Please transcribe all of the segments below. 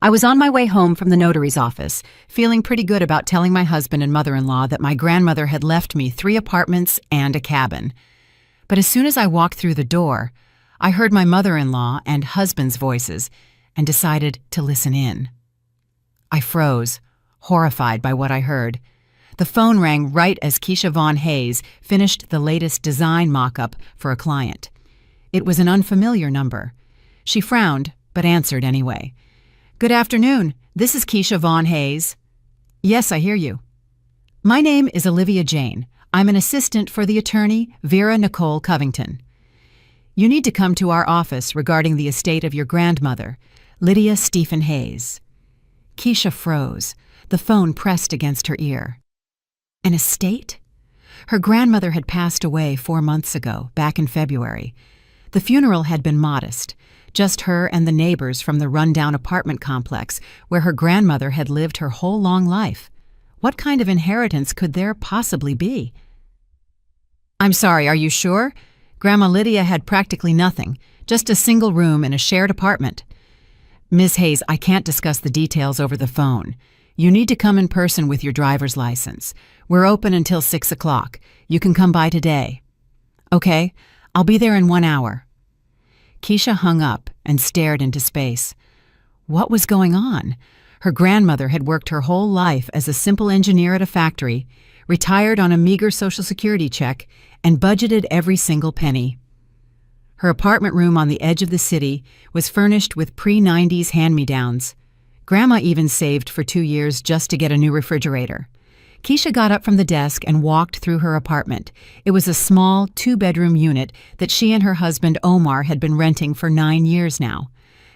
I was on my way home from the notary's office, feeling pretty good about telling my husband and mother-in-law that my grandmother had left me 3 apartments and a cabin. But as soon as I walked through the door, I heard my mother-in-law and husband's voices and decided to listen in. I froze, horrified by what I heard. The phone rang right as Keisha Vaughn Hayes finished the latest design mock-up for a client. It was an unfamiliar number. She frowned, but answered anyway. "Good afternoon. This is Keisha Vaughn Hayes." "Yes, I hear you." "My name is Olivia Jane. I'm an assistant for the attorney, Vera Nicole Covington. You need to come to our office regarding the estate of your grandmother, Lydia Stephen Hayes." Keisha froze, the phone pressed against her ear. An estate? Her grandmother had passed away 4 months ago, back in February. The funeral had been modest, just her and the neighbors from the rundown apartment complex where her grandmother had lived her whole long life. What kind of inheritance could there possibly be? "I'm sorry, are you sure? Grandma Lydia had practically nothing, just a single room in a shared apartment." "Ms. Hayes, I can't discuss the details over the phone. You need to come in person with your driver's license. We're open until 6 o'clock. You can come by today." "Okay, I'll be there in 1 hour." Keisha hung up and stared into space. What was going on? Her grandmother had worked her whole life as a simple engineer at a factory, retired on a meager Social Security check, and budgeted every single penny. Her apartment room on the edge of the city was furnished with pre-90s hand-me-downs. Grandma even saved for 2 years just to get a new refrigerator. Keisha got up from the desk and walked through her apartment. It was a small 2-bedroom unit that she and her husband Omar had been renting for 9 years now.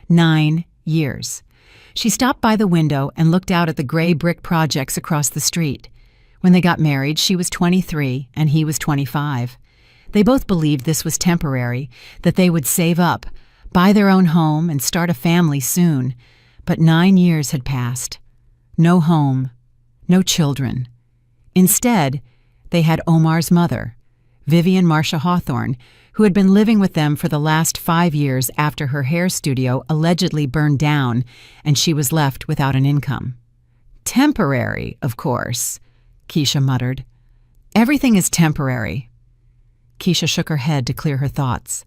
9 years. She stopped by the window and looked out at the gray brick projects across the street. When they got married, she was 23 and he was 25. They both believed this was temporary, that they would save up, buy their own home, and start a family soon. But 9 years had passed. No home, no children. Instead, they had Omar's mother, Vivian Marcia Hawthorne, who had been living with them for the last 5 years after her hair studio allegedly burned down and she was left without an income. "Temporary, of course," Keisha muttered. "Everything is temporary." Keisha shook her head to clear her thoughts.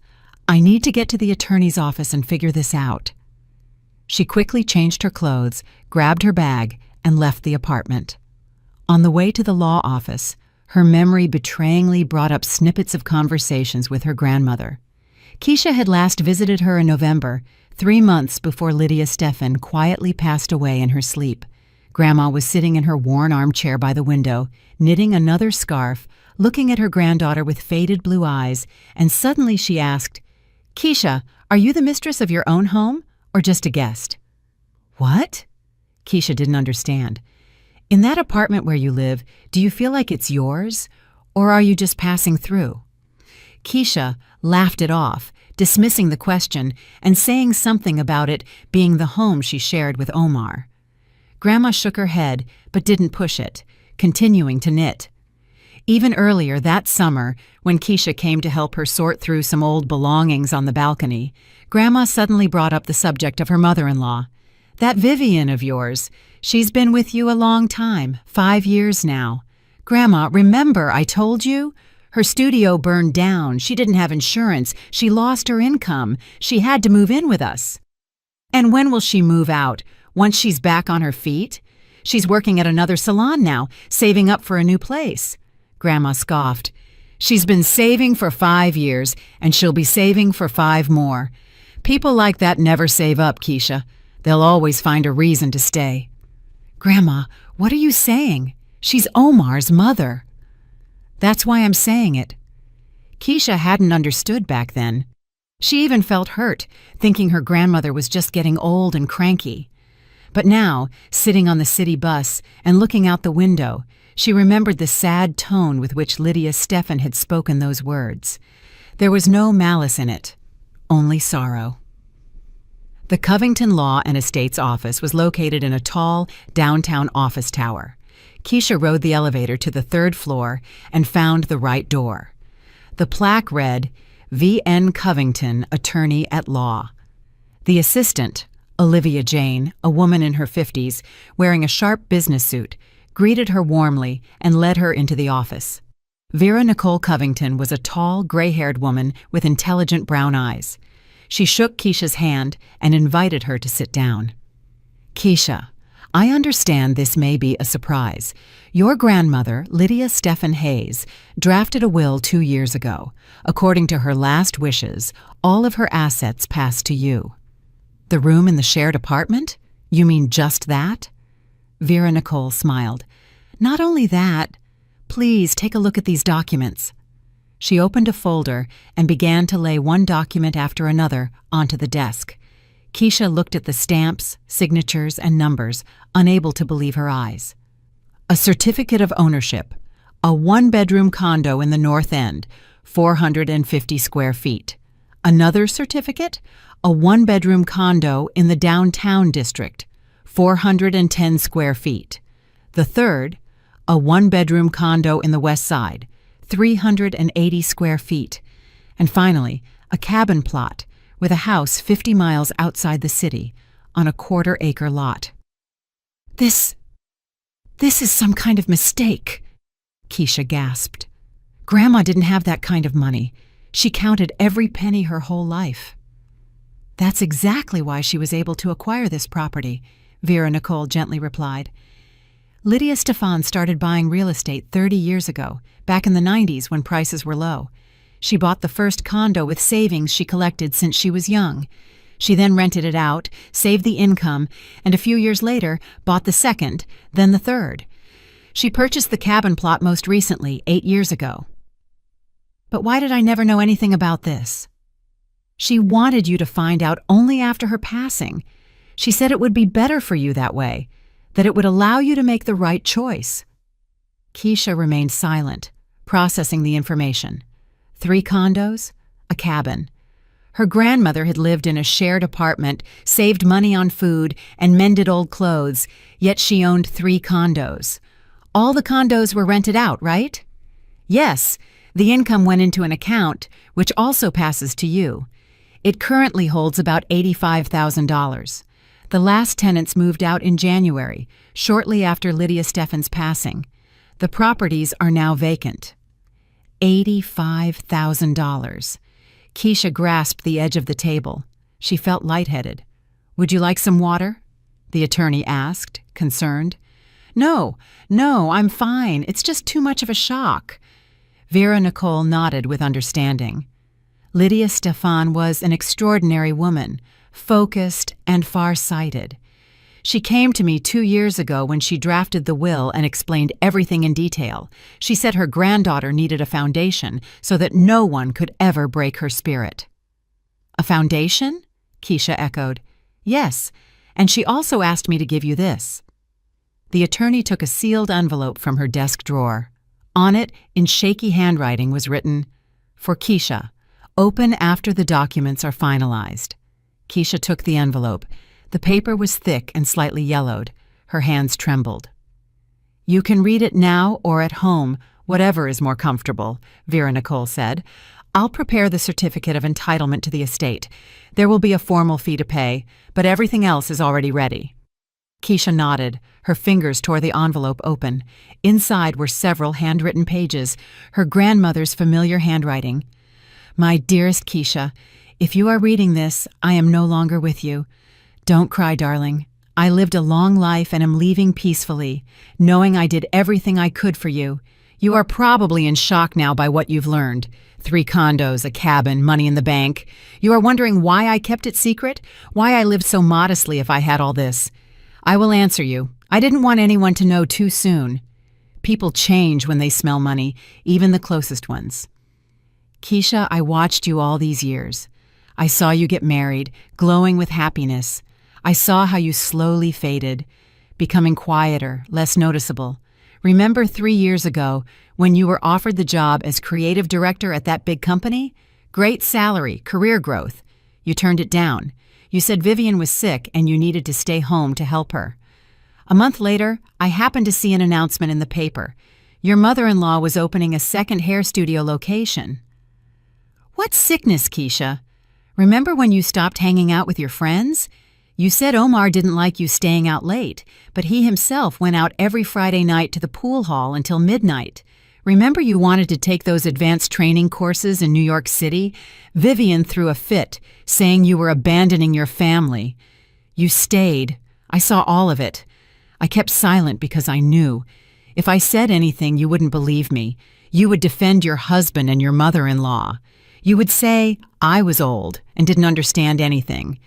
"I need to get to the attorney's office and figure this out." She quickly changed her clothes, grabbed her bag, and left the apartment. On the way to the law office, her memory betrayingly brought up snippets of conversations with her grandmother. Keisha had last visited her in November, 3 months before Lydia Stephan quietly passed away in her sleep. Grandma was sitting in her worn armchair by the window, knitting another scarf, looking at her granddaughter with faded blue eyes, and suddenly she asked, "Keisha, are you the mistress of your own home, or just a guest?" "What?" Keisha didn't understand. "In that apartment where you live, do you feel like it's yours, or are you just passing through?" Keisha laughed it off, dismissing the question and saying something about it being the home she shared with Omar. Grandma shook her head, but didn't push it, continuing to knit. Even earlier that summer, when Keisha came to help her sort through some old belongings on the balcony, Grandma suddenly brought up the subject of her mother-in-law. "That Vivian of yours, she's been with you a long time, 5 years now. Grandma, remember I told you? Her studio burned down, she didn't have insurance, she lost her income, she had to move in with us." "And when will she move out? Once she's back on her feet? She's working at another salon now, saving up for a new place." Grandma scoffed. "She's been saving for 5 years, and she'll be saving for 5 more. People like that never save up, Keisha. They'll always find a reason to stay." "Grandma, what are you saying? She's Omar's mother." "That's why I'm saying it." Keisha hadn't understood back then. She even felt hurt, thinking her grandmother was just getting old and cranky. But now, sitting on the city bus and looking out the window, she remembered the sad tone with which Lydia Stephan had spoken those words. There was no malice in it, only sorrow. The Covington Law and Estates office was located in a tall, downtown office tower. Keisha rode the elevator to the 3rd floor and found the right door. The plaque read, V.N. Covington, Attorney at Law. The assistant, Olivia Jane, a woman in her 50s, wearing a sharp business suit, greeted her warmly and led her into the office. Vera Nicole Covington was a tall, gray-haired woman with intelligent brown eyes. She shook Keisha's hand and invited her to sit down. "Keisha, I understand this may be a surprise. Your grandmother, Lydia Stephen Hayes, drafted a will 2 years ago. According to her last wishes, all of her assets passed to you." "The room in the shared apartment? You mean just that?" Vera Nicole smiled. "Not only that. Please take a look at these documents." She opened a folder and began to lay one document after another onto the desk. Keisha looked at the stamps, signatures, and numbers, unable to believe her eyes. A certificate of ownership. A one-bedroom condo in the North End, 450 square feet. Another certificate? A one-bedroom condo in the downtown district, 410 square feet. The third, a one-bedroom condo in the West Side, 380 square feet. And finally, a cabin plot with a house 50 miles outside the city on a quarter-acre lot. This is some kind of mistake," Keisha gasped. "Grandma didn't have that kind of money. She counted every penny her whole life." "That's exactly why she was able to acquire this property," Vera Nicole gently replied. "Lydia Stefan started buying real estate 30 years ago, back in the 90s when prices were low. She bought the first condo with savings she collected since she was young. She then rented it out, saved the income, and a few years later bought the second, then the third. She purchased the cabin plot most recently, 8 years ago." "But why did I never know anything about this?" "She wanted you to find out only after her passing. She said it would be better for you that way, that it would allow you to make the right choice." Keisha remained silent, processing the information. 3 condos, a cabin. Her grandmother had lived in a shared apartment, saved money on food, and mended old clothes, yet she owned 3 condos. All the condos were rented out, right? "Yes, the income went into an account, which also passes to you. It currently holds about $85,000. The last tenants moved out in January, shortly after Lydia Stephan's passing. The properties are now vacant." $85,000. Keisha grasped the edge of the table. She felt lightheaded. "Would you like some water?" the attorney asked, concerned. No, I'm fine. It's just too much of a shock." Vera Nicole nodded with understanding. Lydia Stefan was an extraordinary woman, focused and far-sighted. She came to me 2 years ago when she drafted the will and explained everything in detail. She said her granddaughter needed a foundation so that no one could ever break her spirit. "A foundation?" Keisha echoed. "Yes, and she also asked me to give you this." The attorney took a sealed envelope from her desk drawer. On it, in shaky handwriting, was written, "For Keisha, open after the documents are finalized." Keisha took the envelope. The paper was thick and slightly yellowed. Her hands trembled. "You can read it now or at home, whatever is more comfortable," Vera Nicole said. "I'll prepare the certificate of entitlement to the estate. There will be a formal fee to pay, but everything else is already ready." Keisha nodded. Her fingers tore the envelope open. Inside were several handwritten pages, her grandmother's familiar handwriting. "My dearest Keisha, if you are reading this, I am no longer with you. Don't cry, darling. I lived a long life and am leaving peacefully, knowing I did everything I could for you. You are probably in shock now by what you've learned. 3 condos, a cabin, money in the bank. You are wondering why I kept it secret, why I lived so modestly if I had all this. I will answer you. I didn't want anyone to know too soon. People change when they smell money, even the closest ones. Keisha, I watched you all these years. I saw you get married, glowing with happiness. I saw how you slowly faded, becoming quieter, less noticeable. Remember 3 years ago when you were offered the job as creative director at that big company? Great salary, career growth. You turned it down. You said Vivian was sick and you needed to stay home to help her. A month later, I happened to see an announcement in the paper. Your mother-in-law was opening a second hair studio location. What sickness, Keisha? Remember when you stopped hanging out with your friends? You said Omar didn't like you staying out late, but he himself went out every Friday night to the pool hall until midnight. Remember you wanted to take those advanced training courses in New York City? Vivian threw a fit, saying you were abandoning your family. You stayed. I saw all of it. I kept silent because I knew. If I said anything, you wouldn't believe me. You would defend your husband and your mother-in-law. You would say I was old and didn't understand anything.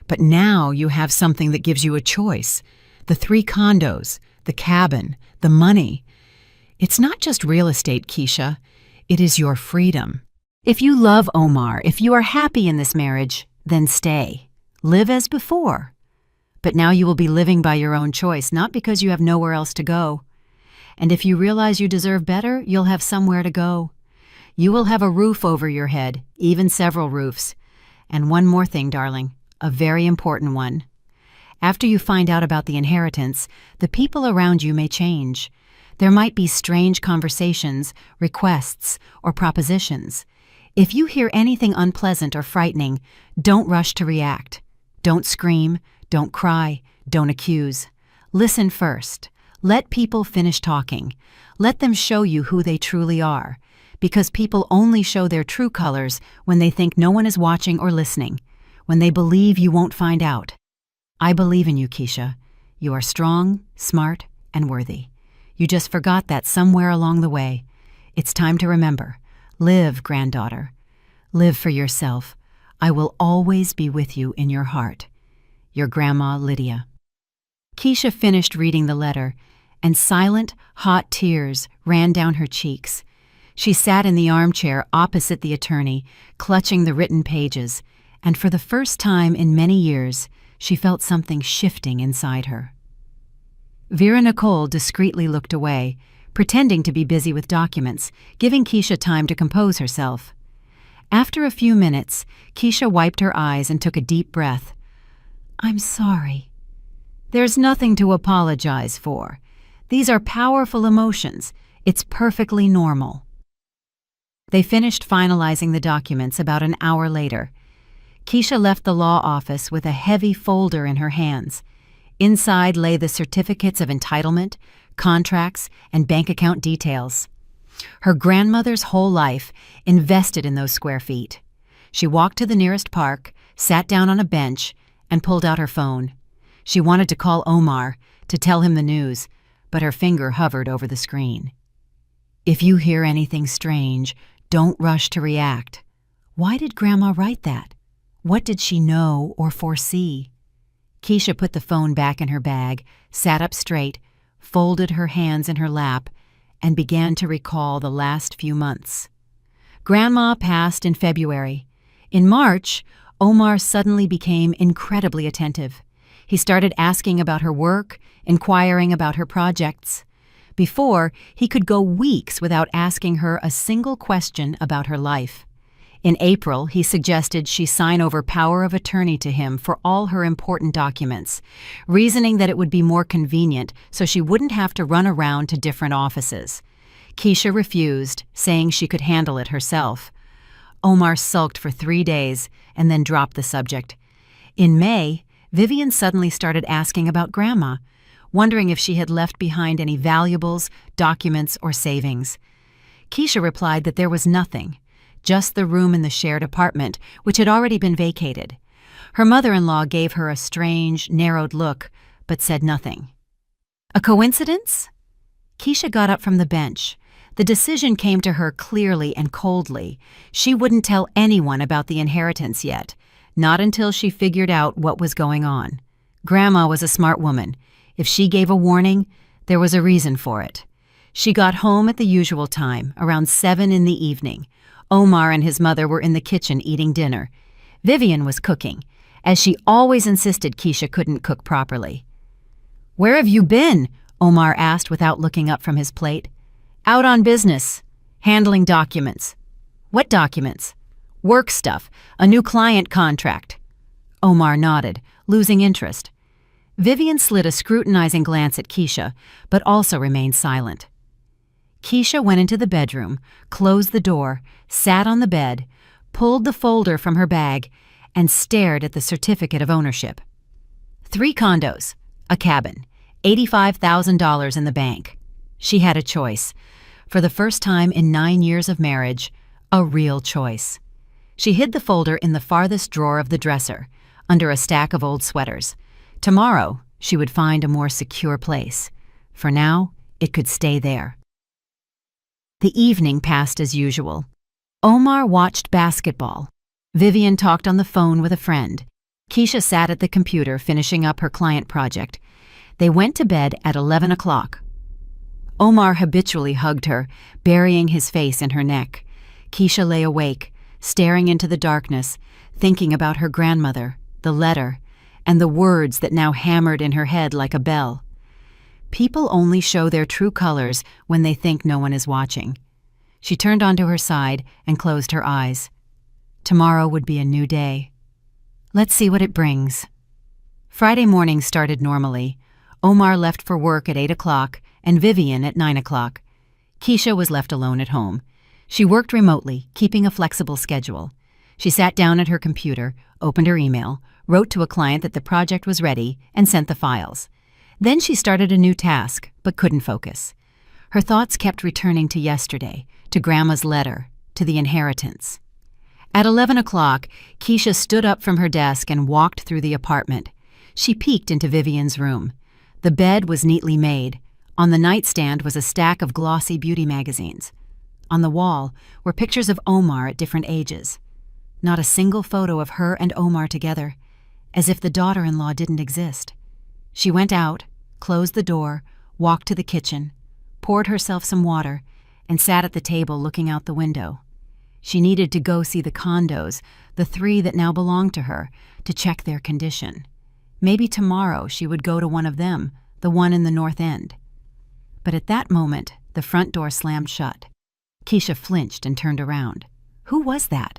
But now you have something that gives you a choice. The 3 condos, the cabin, the money. It's not just real estate, Keisha. It is your freedom. If you love Omar, if you are happy in this marriage, then stay. Live as before. But now you will be living by your own choice, not because you have nowhere else to go. And if you realize you deserve better, you'll have somewhere to go. You will have a roof over your head, even several roofs. And one more thing, darling. A very important one. After you find out about the inheritance, the people around you may change. There might be strange conversations, requests, or propositions. If you hear anything unpleasant or frightening, don't rush to react. Don't scream, don't cry, don't accuse. Listen first. Let people finish talking. Let them show you who they truly are, because people only show their true colors when they think no one is watching or listening. When they believe you won't find out. I believe in you, Keisha. You are strong, smart, and worthy. You just forgot that somewhere along the way. It's time to remember. Live, granddaughter. Live for yourself. I will always be with you in your heart. Your Grandma Lydia. Keisha finished reading the letter, and silent, hot tears ran down her cheeks. She sat in the armchair opposite the attorney, clutching the written pages, and for the first time in many years, she felt something shifting inside her. Vera Nicole discreetly looked away, pretending to be busy with documents, giving Keisha time to compose herself. After a few minutes, Keisha wiped her eyes and took a deep breath. "I'm sorry." "There's nothing to apologize for. These are powerful emotions. It's perfectly normal." They finished finalizing the documents about an hour later. Keisha left the law office with a heavy folder in her hands. Inside lay the certificates of entitlement, contracts, and bank account details. Her grandmother's whole life invested in those square feet. She walked to the nearest park, sat down on a bench, and pulled out her phone. She wanted to call Omar to tell him the news, but her finger hovered over the screen. If you hear anything strange, don't rush to react. Why did Grandma write that? What did she know or foresee? Keisha put the phone back in her bag, sat up straight, folded her hands in her lap, and began to recall the last few months. Grandma passed in February. In March, Omar suddenly became incredibly attentive. He started asking about her work, inquiring about her projects. Before, he could go weeks without asking her a single question about her life. In April, he suggested she sign over power of attorney to him for all her important documents, reasoning that it would be more convenient so she wouldn't have to run around to different offices. Keisha refused, saying she could handle it herself. Omar sulked for 3 days and then dropped the subject. In May, Vivian suddenly started asking about Grandma, wondering if she had left behind any valuables, documents, or savings. Keisha replied that there was nothing. Just the room in the shared apartment, which had already been vacated. Her mother-in-law gave her a strange, narrowed look, but said nothing. A coincidence? Keisha got up from the bench. The decision came to her clearly and coldly. She wouldn't tell anyone about the inheritance yet, not until she figured out what was going on. Grandma was a smart woman. If she gave a warning, there was a reason for it. She got home at the usual time, around 7 in the evening. Omar and his mother were in the kitchen eating dinner. Vivian was cooking, as she always insisted Keisha couldn't cook properly. "Where have you been?" Omar asked without looking up from his plate. "Out on business, handling documents." "What documents?" "Work stuff, a new client contract." Omar nodded, losing interest. Vivian slid a scrutinizing glance at Keisha, but also remained silent. Keisha went into the bedroom, closed the door, sat on the bed, pulled the folder from her bag, and stared at the certificate of ownership. 3 condos, a cabin, $85,000 in the bank. She had a choice. For the first time in 9 years of marriage, a real choice. She hid the folder in the farthest drawer of the dresser, under a stack of old sweaters. Tomorrow, she would find a more secure place. For now, it could stay there. The evening passed as usual. Omar watched basketball. Vivian talked on the phone with a friend. Keisha sat at the computer finishing up her client project. They went to bed at 11 o'clock. Omar habitually hugged her, burying his face in her neck. Keisha lay awake, staring into the darkness, thinking about her grandmother, the letter, and the words that now hammered in her head like a bell. People only show their true colors when they think no one is watching. She turned onto her side and closed her eyes. Tomorrow would be a new day. Let's see what it brings. Friday morning started normally. Omar left for work at 8 o'clock and Vivian at 9 o'clock. Keisha was left alone at home. She worked remotely, keeping a flexible schedule. She sat down at her computer, opened her email, wrote to a client that the project was ready, and sent the files. Then she started a new task, but couldn't focus. Her thoughts kept returning to yesterday, to Grandma's letter, to the inheritance. At 11 o'clock, Keisha stood up from her desk and walked through the apartment. She peeked into Vivian's room. The bed was neatly made. On the nightstand was a stack of glossy beauty magazines. On the wall were pictures of Omar at different ages. Not a single photo of her and Omar together, as if the daughter-in-law didn't exist. She went out, closed the door, walked to the kitchen, poured herself some water, and sat at the table looking out the window. She needed to go see the condos, the 3 that now belonged to her, to check their condition. Maybe tomorrow she would go to one of them, the one in the North End. But at that moment, the front door slammed shut. Keisha flinched and turned around. Who was that?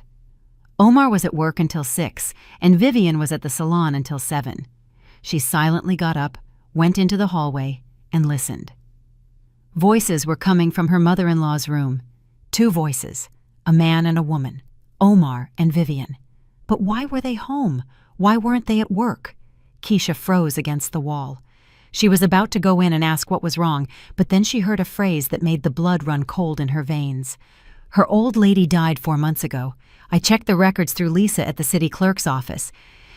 Omar was at work until 6, and Vivian was at the salon until 7. She silently got up, went into the hallway, and listened. Voices were coming from her mother-in-law's room. 2 voices, a man and a woman, Omar and Vivian. But why were they home? Why weren't they at work? Keisha froze against the wall. She was about to go in and ask what was wrong, but then she heard a phrase that made the blood run cold in her veins. Her old lady died 4 months ago. I checked the records through Lisa at the city clerk's office.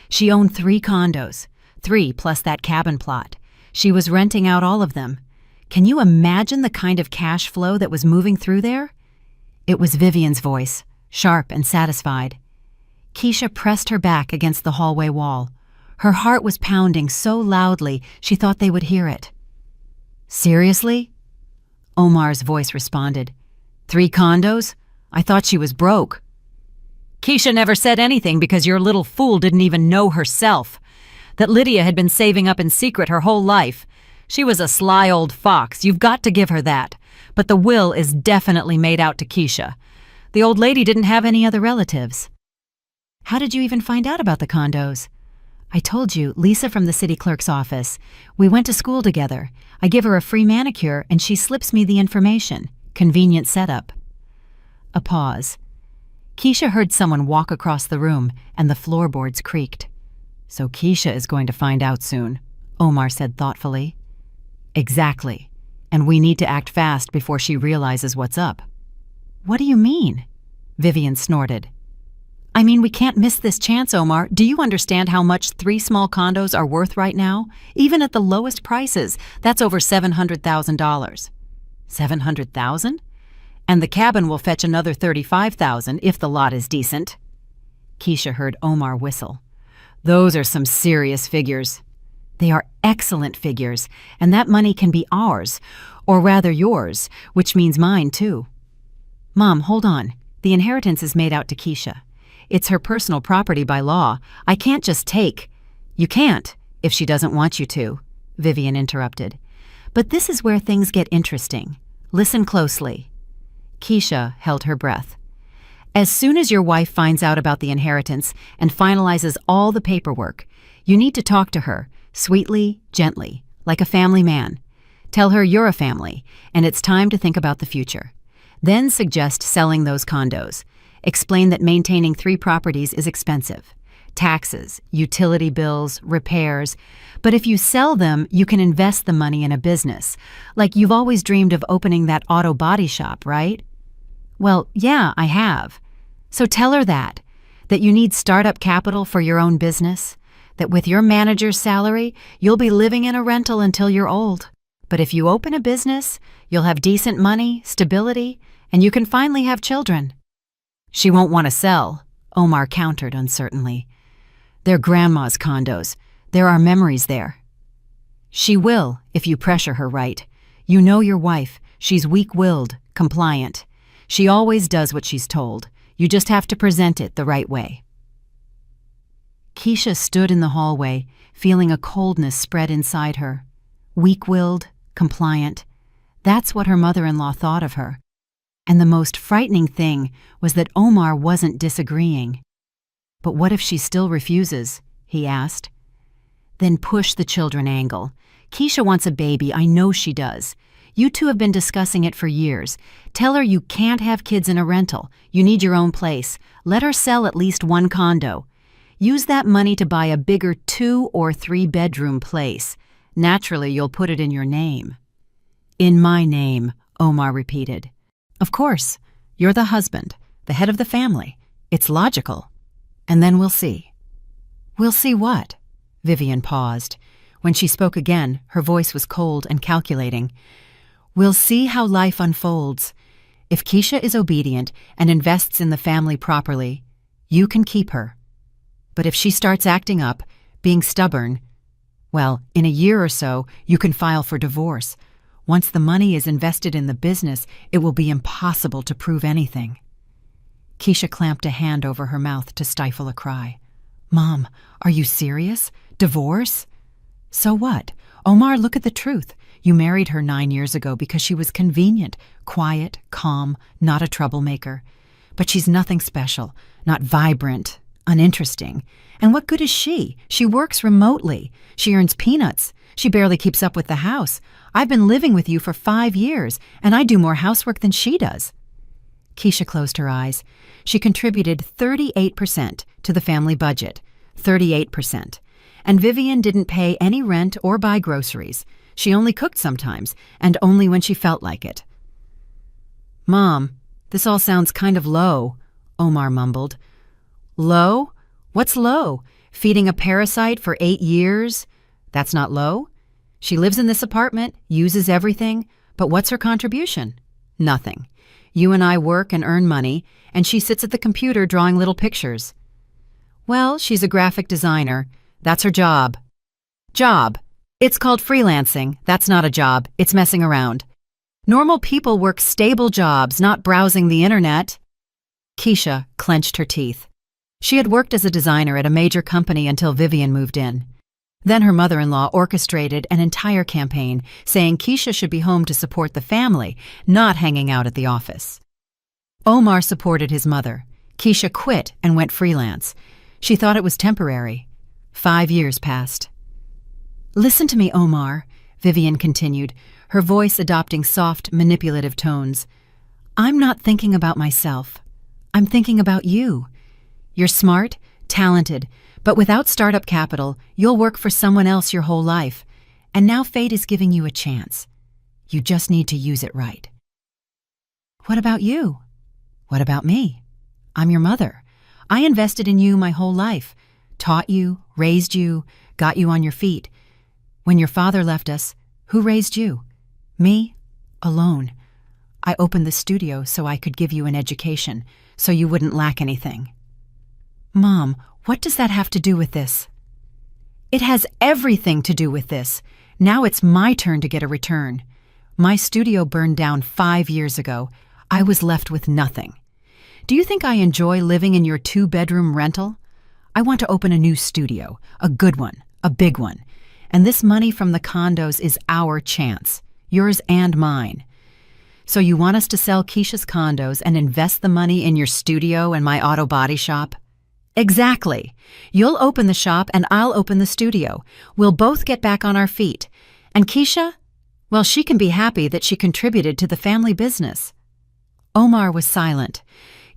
She owned 3 condos, 3 plus that cabin plot. She was renting out all of them. Can you imagine the kind of cash flow that was moving through there? It was Vivian's voice, sharp and satisfied. Keisha pressed her back against the hallway wall. Her heart was pounding so loudly she thought they would hear it. Seriously? Omar's voice responded. 3 condos? I thought she was broke. Keisha never said anything because your little fool didn't even know herself. That Lydia had been saving up in secret her whole life. She was a sly old fox, you've got to give her that. But the will is definitely made out to Keisha. The old lady didn't have any other relatives. How did you even find out about the condos? I told you, Lisa from the city clerk's office. We went to school together. I give her a free manicure and she slips me the information. Convenient setup. A pause. Keisha heard someone walk across the room and the floorboards creaked. So Keisha is going to find out soon, Omar said thoughtfully. Exactly. And we need to act fast before she realizes what's up. What do you mean? Vivian snorted. I mean, we can't miss this chance, Omar. Do you understand how much 3 small condos are worth right now? Even at the lowest prices, that's over $700,000. $700,000? And the cabin will fetch another $35,000 if the lot is decent. Keisha heard Omar whistle. Those are some serious figures. They are excellent figures, and that money can be ours, or rather yours, which means mine too. Mom, hold on. The inheritance is made out to Keisha. It's her personal property by law. I can't just take. You can't, if she doesn't want you to, Vivian interrupted. But this is where things get interesting. Listen closely. Keisha held her breath. As soon as your wife finds out about the inheritance and finalizes all the paperwork, you need to talk to her, sweetly, gently, like a family man. Tell her you're a family, and it's time to think about the future. Then suggest selling those condos. Explain that maintaining 3 properties is expensive. taxes, utility bills, repairs. But if you sell them, you can invest the money in a business. Like you've always dreamed of opening that auto body shop, right? Well, yeah, I have. So tell her that you need startup capital for your own business, that with your manager's salary, you'll be living in a rental until you're old. But if you open a business, you'll have decent money, stability, and you can finally have children. She won't want to sell, Omar countered uncertainly. They're grandma's condos. There are memories there. She will, if you pressure her right. You know your wife. She's weak-willed, compliant. She always does what she's told. You just have to present it the right way. Keisha stood in the hallway, feeling a coldness spread inside her. Weak-willed, compliant. That's what her mother-in-law thought of her. And the most frightening thing was that Omar wasn't disagreeing. But what if she still refuses? He asked. Then push the children angle. Keisha wants a baby, I know she does. You two have been discussing it for years. Tell her you can't have kids in a rental. You need your own place. Let her sell at least one condo. Use that money to buy a bigger 2 or 3 bedroom place. Naturally, you'll put it in your name. In my name, Omar repeated. Of course. You're the husband, the head of the family. It's logical. And then we'll see. We'll see what? Vivian paused. When she spoke again, her voice was cold and calculating. We'll see how life unfolds. If Keisha is obedient and invests in the family properly, you can keep her. But if she starts acting up, being stubborn, well, in a year or so, you can file for divorce. Once the money is invested in the business, it will be impossible to prove anything. Keisha clamped a hand over her mouth to stifle a cry. Mom, are you serious? Divorce? So what? Omar, look at the truth. You married her 9 years ago because she was convenient, quiet, calm, not a troublemaker. But she's nothing special, not vibrant, uninteresting. And what good is she? She works remotely. She earns peanuts. She barely keeps up with the house. I've been living with you for 5 years, and I do more housework than she does. Keisha closed her eyes. She contributed 38% to the family budget. 38%. And Vivian didn't pay any rent or buy groceries. She only cooked sometimes, and only when she felt like it. Mom, this all sounds kind of low, Omar mumbled. Low? What's low? Feeding a parasite for 8 years? That's not low. She lives in this apartment, uses everything, but what's her contribution? Nothing. You and I work and earn money, and she sits at the computer drawing little pictures. Well, she's a graphic designer. That's her job. Job. It's called freelancing. That's not a job. It's messing around. Normal people work stable jobs, not browsing the internet. Keisha clenched her teeth. She had worked as a designer at a major company until Vivian moved in. Then her mother-in-law orchestrated an entire campaign saying Keisha should be home to support the family, not hanging out at the office. Omar supported his mother. Keisha quit and went freelance. She thought it was temporary. 5 years passed. Listen to me, Omar, Vivian continued, her voice adopting soft, manipulative tones. I'm not thinking about myself. I'm thinking about you. You're smart, talented, but without startup capital, you'll work for someone else your whole life. And now fate is giving you a chance. You just need to use it right. What about you? What about me? I'm your mother. I invested in you my whole life, taught you, raised you, got you on your feet. When your father left us, who raised you? Me? Alone. I opened the studio so I could give you an education, so you wouldn't lack anything. Mom, what does that have to do with this? It has everything to do with this. Now it's my turn to get a return. My studio burned down 5 years ago. I was left with nothing. Do you think I enjoy living in your 2-bedroom rental? I want to open a new studio, a good one, a big one. And this money from the condos is our chance, yours and mine. So you want us to sell Keisha's condos and invest the money in your studio and my auto body shop? Exactly. You'll open the shop and I'll open the studio. We'll both get back on our feet. And Keisha? Well, she can be happy that she contributed to the family business. Omar was silent.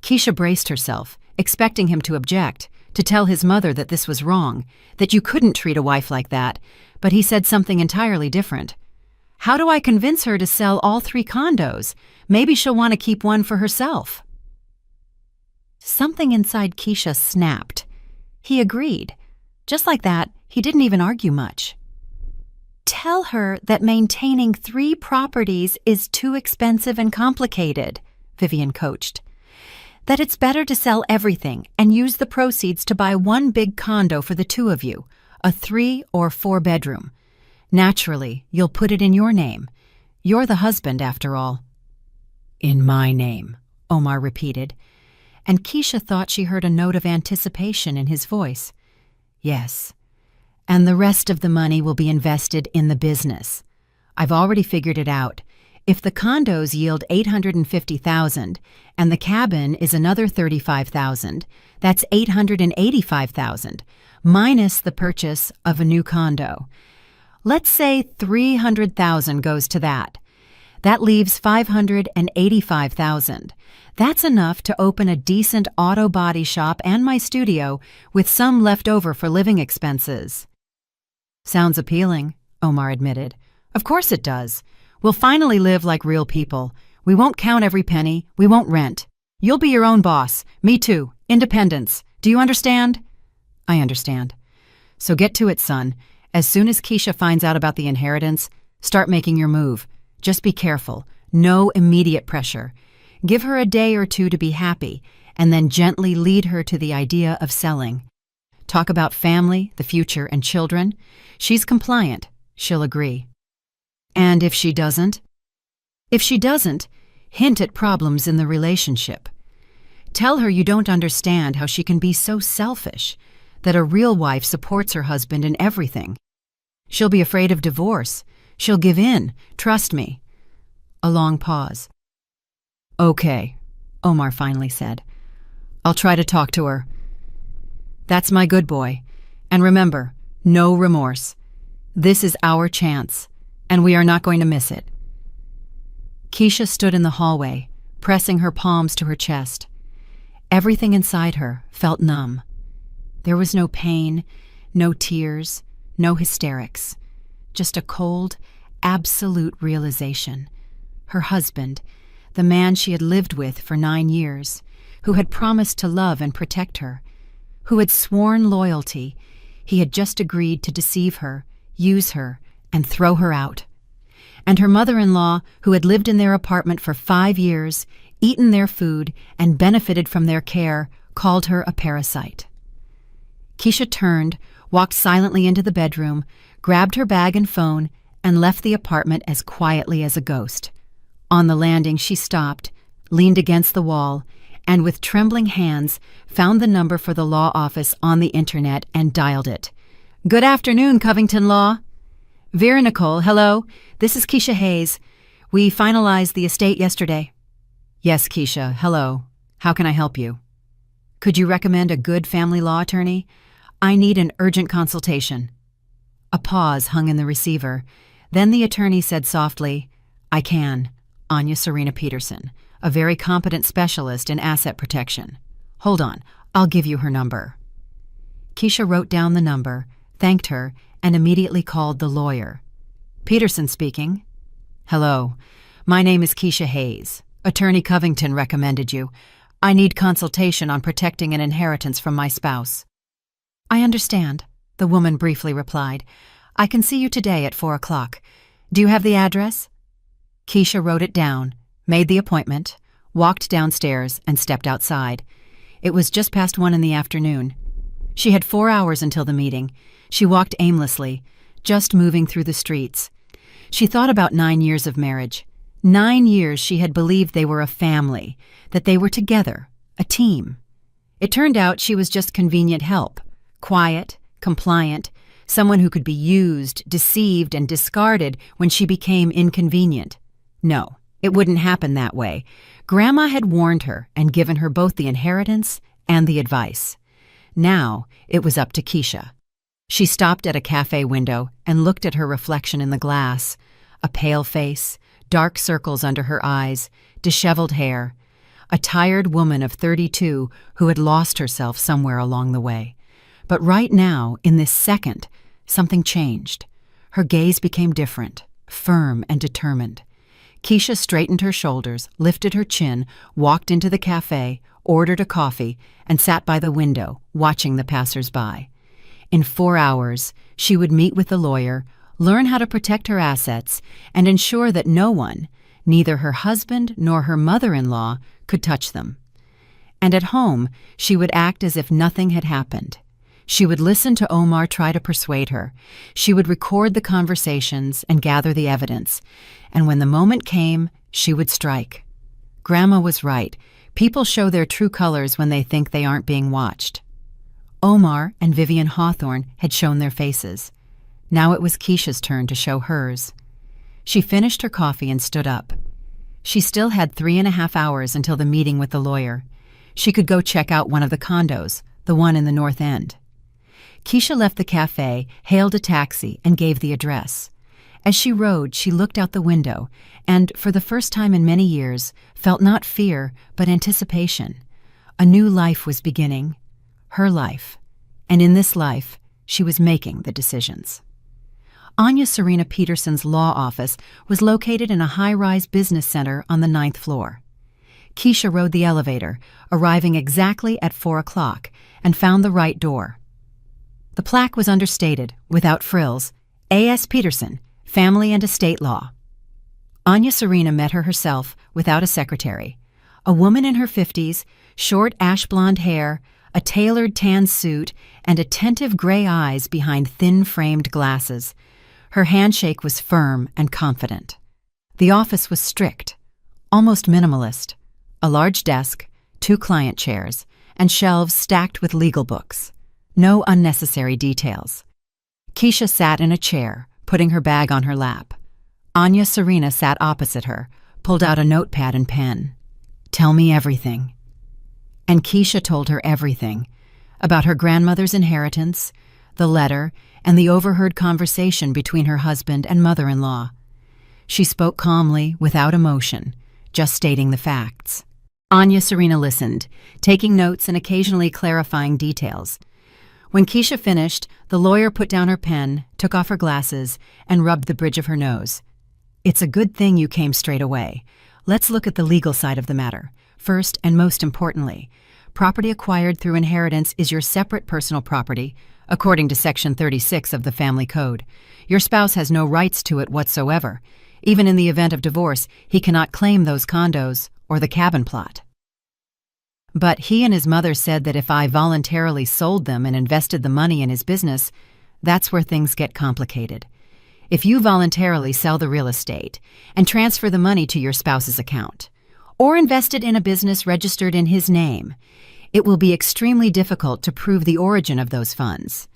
Keisha braced herself, expecting him to object, to tell his mother that this was wrong, that you couldn't treat a wife like that, but he said something entirely different. How do I convince her to sell all 3 condos? Maybe she'll want to keep one for herself. Something inside Keisha snapped. He agreed. Just like that, he didn't even argue much. Tell her that maintaining 3 properties is too expensive and complicated, Vivian coached. That it's better to sell everything and use the proceeds to buy one big condo for the 2 of you, a 3 or 4 bedroom. Naturally, you'll put it in your name. You're the husband, after all. In my name, Omar repeated, and Keisha thought she heard a note of anticipation in his voice. Yes, and the rest of the money will be invested in the business. I've already figured it out. If the condos yield $850,000 and the cabin is another $35,000, that's $885,000, minus the purchase of a new condo. Let's say $300,000 goes to that. That leaves $585,000. That's enough to open a decent auto body shop and my studio with some left over for living expenses. Sounds appealing, Omar admitted. Of course it does. We'll finally live like real people. We won't count every penny. We won't rent. You'll be your own boss. Me too. Independence. Do you understand? I understand. So get to it, son. As soon as Keisha finds out about the inheritance, start making your move. Just be careful. No immediate pressure. Give her a day or 2 to be happy, and then gently lead her to the idea of selling. Talk about family, the future, and children. She's compliant. She'll agree. And if she doesn't? If she doesn't, hint at problems in the relationship. Tell her you don't understand how she can be so selfish, that a real wife supports her husband in everything. She'll be afraid of divorce. She'll give in. Trust me. A long pause. Okay, Omar finally said. I'll try to talk to her. That's my good boy. And remember, no remorse. This is our chance, and we are not going to miss it. Keisha stood in the hallway, pressing her palms to her chest. Everything inside her felt numb. There was no pain, no tears, no hysterics. Just a cold, absolute realization. Her husband, the man she had lived with for 9 years, who had promised to love and protect her, who had sworn loyalty, he had just agreed to deceive her, use her, and throw her out. And her mother-in-law, who had lived in their apartment for 5 years, eaten their food, and benefited from their care, called her a parasite. Keisha turned, walked silently into the bedroom, grabbed her bag and phone, and left the apartment as quietly as a ghost. On the landing, she stopped, leaned against the wall, and with trembling hands found the number for the law office on the internet and dialed it. Good afternoon, Covington Law. Vera Nicole, hello. This is Keisha Hayes. We finalized the estate yesterday. Yes, Keisha, hello. How can I help you? Could you recommend a good family law attorney? I need an urgent consultation. A pause hung in the receiver. Then the attorney said softly, I can. Anya Serena Peterson, a very competent specialist in asset protection. Hold on, I'll give you her number. Keisha wrote down the number, thanked her, and immediately called the lawyer. Peterson speaking. Hello, my name is Keisha Hayes. Attorney Covington recommended you. I need consultation on protecting an inheritance from my spouse. I understand, the woman briefly replied. I can see you today at 4 o'clock. Do you have the address? Keisha wrote it down, made the appointment, walked downstairs, and stepped outside. It was just past 1 in the afternoon. She had 4 hours until the meeting. She walked aimlessly, just moving through the streets. She thought about 9 years of marriage. 9 years she had believed they were a family, that they were together, a team. It turned out she was just convenient help, quiet, compliant, someone who could be used, deceived, and discarded when she became inconvenient. No, it wouldn't happen that way. Grandma had warned her and given her both the inheritance and the advice. Now it was up to Keisha. She stopped at a cafe window and looked at her reflection in the glass. A pale face, dark circles under her eyes, disheveled hair. a tired woman of 32 who had lost herself somewhere along the way. But right now, in this second, something changed. Her gaze became different, firm and determined. Keisha straightened her shoulders, lifted her chin, walked into the cafe, ordered a coffee, and sat by the window, watching the passers-by. In 4 hours, she would meet with the lawyer, learn how to protect her assets, and ensure that no one, neither her husband nor her mother-in-law, could touch them. And at home, she would act as if nothing had happened. She would listen to Omar try to persuade her. She would record the conversations and gather the evidence. And when the moment came, she would strike. Grandma was right. People show their true colors when they think they aren't being watched. Omar and Vivian Hawthorne had shown their faces. Now it was Keisha's turn to show hers. She finished her coffee and stood up. She still had 3.5 hours until the meeting with the lawyer. She could go check out one of the condos, the one in the North End. Keisha left the cafe, hailed a taxi, and gave the address. As she rode, she looked out the window and, for the first time in many years, felt not fear, but anticipation. A new life was beginning, her life, and in this life, she was making the decisions. Anya Serena Peterson's law office was located in a high-rise business center on the 9th floor. Keisha rode the elevator, arriving exactly at 4 o'clock, and found the right door. The plaque was understated, without frills, A.S. Peterson, Family and Estate Law. Anya Serena met her herself, without a secretary. A woman in her 50s, short ash-blonde hair, a tailored tan suit, and attentive gray eyes behind thin-framed glasses. Her handshake was firm and confident. The office was strict, almost minimalist. A large desk, 2 client chairs, and shelves stacked with legal books. No unnecessary details. Keisha sat in a chair, putting her bag on her lap. Anya Serena sat opposite her, pulled out a notepad and pen. "Tell me everything." And Keisha told her everything, about her grandmother's inheritance, the letter, and the overheard conversation between her husband and mother-in-law. She spoke calmly, without emotion, just stating the facts. Anya Serena listened, taking notes and occasionally clarifying details. When Keisha finished, the lawyer put down her pen, took off her glasses, and rubbed the bridge of her nose. "It's a good thing you came straight away. Let's look at the legal side of the matter. First, and most importantly, property acquired through inheritance is your separate personal property, according to Section 36 of the Family Code. Your spouse has no rights to it whatsoever. Even in the event of divorce, he cannot claim those condos or the cabin plot. But he and his mother said that if I voluntarily sold them and invested the money in his business, that's where things get complicated. If you voluntarily sell the real estate and transfer the money to your spouse's account, or invest it in a business registered in his name, it will be extremely difficult to prove the origin of those funds,